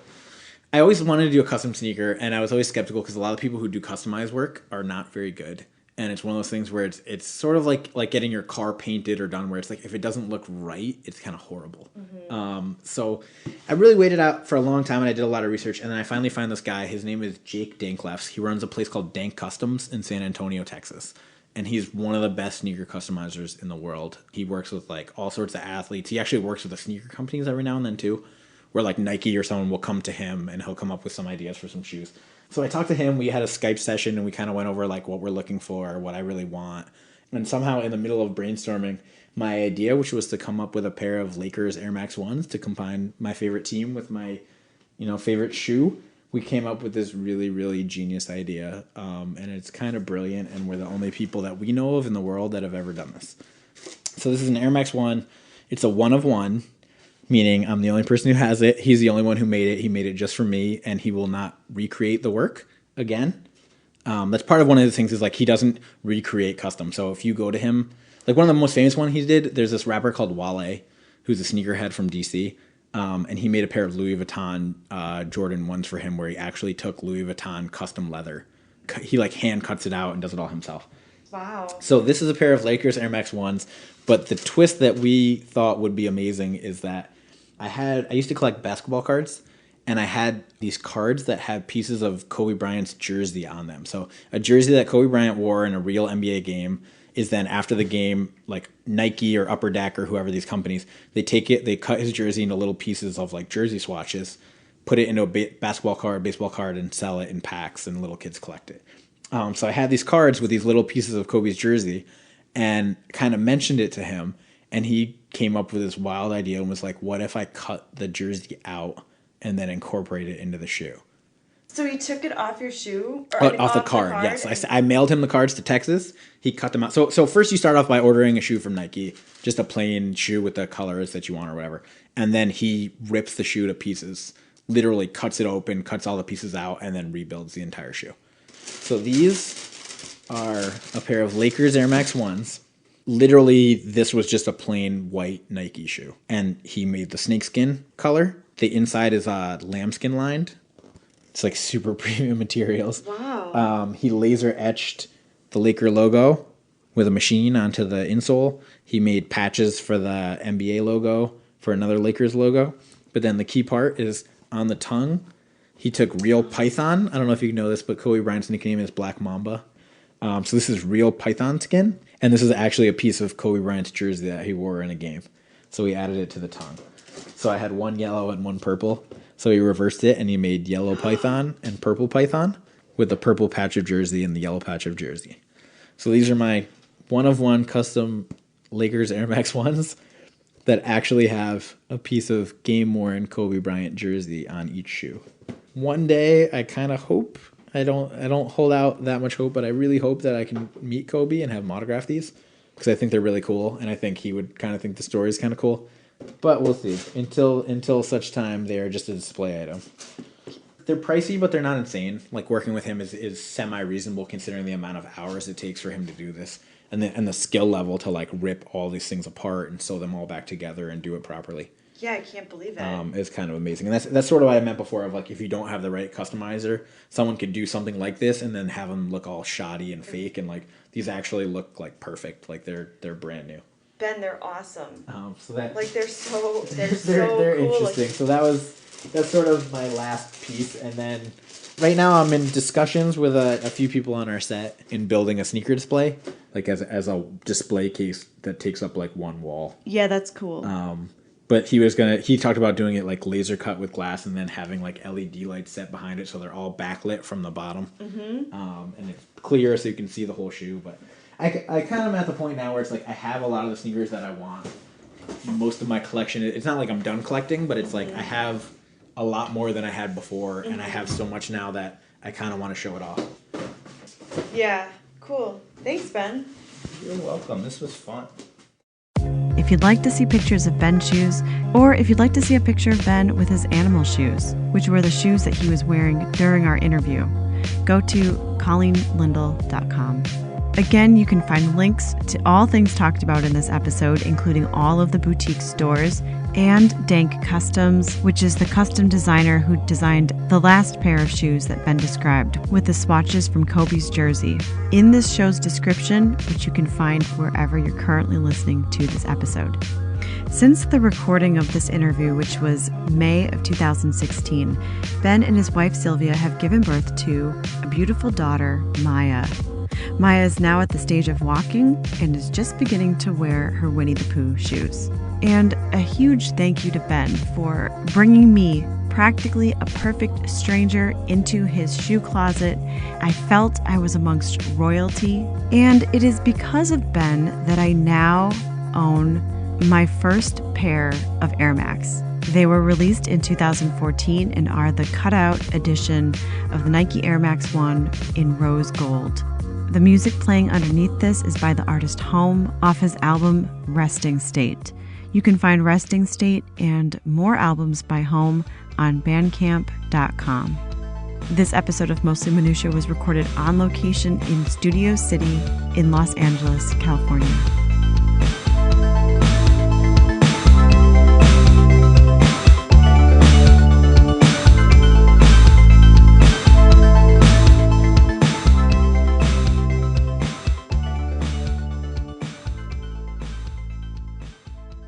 I always wanted to do a custom sneaker, and I was always skeptical because a lot of people who do customized work are not very good. And it's one of those things where it's sort of like getting your car painted or done, where it's like if it doesn't look right, it's kind of horrible. So I really waited out for a long time, and I did a lot of research, and then I finally found this guy. His name is Jake Danklefs. He runs a place called Dank Customs in San Antonio, Texas. And he's one of the best sneaker customizers in the world. He works with like all sorts of athletes. He actually works with the sneaker companies every now and then too, where like Nike or someone will come to him and he'll come up with some ideas for some shoes. So I talked to him. We had a Skype session and we kind of went over like what we're looking for, what I really want. And somehow in the middle of brainstorming, my idea, which was to come up with a pair of Lakers Airmax 1s to combine my favorite team with my, favorite shoe, we came up with this really, really genius idea, and it's kind of brilliant, and we're the only people that we know of in the world that have ever done this. So this is an Air Max 1. It's a one of one, meaning I'm the only person who has it. He's the only one who made it. He made it just for me, and he will not recreate the work again. That's part of one of the things is like he doesn't recreate custom. So if you go to him, like one of the most famous one he did, there's this rapper called Wale, who's a sneakerhead from DC. And he made a pair of Louis Vuitton Jordan 1s for him where he actually took Louis Vuitton custom leather. He like hand cuts it out and does it all himself. Wow. So this is a pair of Lakers Air Max 1s. But the twist that we thought would be amazing is that I used to collect basketball cards. And I had these cards that had pieces of Kobe Bryant's jersey on them. So a jersey that Kobe Bryant wore in a real NBA game is then after the game, like Nike or Upper Deck or whoever these companies, they take it, they cut his jersey into little pieces of like jersey swatches, put it into a basketball card, baseball card, and sell it in packs, and little kids collect it. So I had these cards with these little pieces of Kobe's jersey and kind of mentioned it to him, and he came up with this wild idea and was like, what if I cut the jersey out and then incorporate it into the shoe? So he took it off your shoe? Or off the card, yes. I mailed him the cards to Texas. He cut them out. So first you start off by ordering a shoe from Nike, just a plain shoe with the colors that you want or whatever. And then he rips the shoe to pieces, literally cuts it open, cuts all the pieces out, and then rebuilds the entire shoe. So these are a pair of Lakers Air Max 1s. Literally, this was just a plain white Nike shoe. And he made the snakeskin color. The inside is lambskin lined. It's like super premium materials. Wow. He laser etched the Laker logo with a machine onto the insole. He made patches for the NBA logo for another Lakers logo. But then the key part is on the tongue. He took real python. I don't know if you know this, but Kobe Bryant's nickname is Black Mamba. So this is real python skin. And this is actually a piece of Kobe Bryant's jersey that he wore in a game. So he added it to the tongue. So I had one yellow and one purple. So he reversed it and he made yellow python and purple python with the purple patch of jersey and the yellow patch of jersey. So these are my one-of-one custom Lakers Air Max 1s that actually have a piece of game-worn Kobe Bryant jersey on each shoe. One day, I kind of hope, I don't hold out that much hope, but I really hope that I can meet Kobe and have him autograph these because I think they're really cool, and I think he would kind of think the story is kind of cool. But we'll see. Until such time, they are just a display item. They're pricey, but they're not insane. Like working with him is semi-reasonable considering the amount of hours it takes for him to do this, and the skill level to like rip all these things apart and sew them all back together and do it properly. Yeah, I can't believe it. It's kind of amazing, and that's sort of what I meant before. Of like, if you don't have the right customizer, someone could do something like this and then have them look all shoddy and fake, and like these actually look like perfect, like they're brand new. Ben, they're awesome. So that like they're so they're cool. interesting. Like, so that's sort of my last piece, and then right now I'm in discussions with a few people on our set in building a sneaker display, like as a display case that takes up like one wall. Yeah, that's cool. But he talked about doing it like laser cut with glass and then having like LED lights set behind it so they're all backlit from the bottom. Mm-hmm. And it's clear so you can see the whole shoe. But I kind of am at the point now where it's like I have a lot of the sneakers that I want. Most of my collection, it's not like I'm done collecting, but it's like I have a lot more than I had before, and I have so much now that I kind of want to show it off. Yeah, cool. Thanks, Ben. You're welcome. This was fun. If you'd like to see pictures of Ben's shoes, or if you'd like to see a picture of Ben with his animal shoes, which were the shoes that he was wearing during our interview, go to ColleenLindell.com. Again, you can find links to all things talked about in this episode, including all of the boutique stores, and Dank Customs, which is the custom designer who designed the last pair of shoes that Ben described, with the swatches from Kobe's jersey, in this show's description, which you can find wherever you're currently listening to this episode. Since the recording of this interview, which was May of 2016, Ben and his wife Sylvia have given birth to a beautiful daughter, Maya. Maya is now at the stage of walking and is just beginning to wear her Winnie the Pooh shoes. And a huge thank you to Ben for bringing me, practically a perfect stranger, into his shoe closet. I felt I was amongst royalty, and it is because of Ben that I now own my first pair of Airmax. They were released in 2014 and are the cutout edition of the Nike Air Max 1 in rose gold. The music playing underneath this is by the artist Home off his album Resting State. You can find Resting State and more albums by Home on bandcamp.com. This episode of Mostly Minutia was recorded on location in Studio City in Los Angeles, California.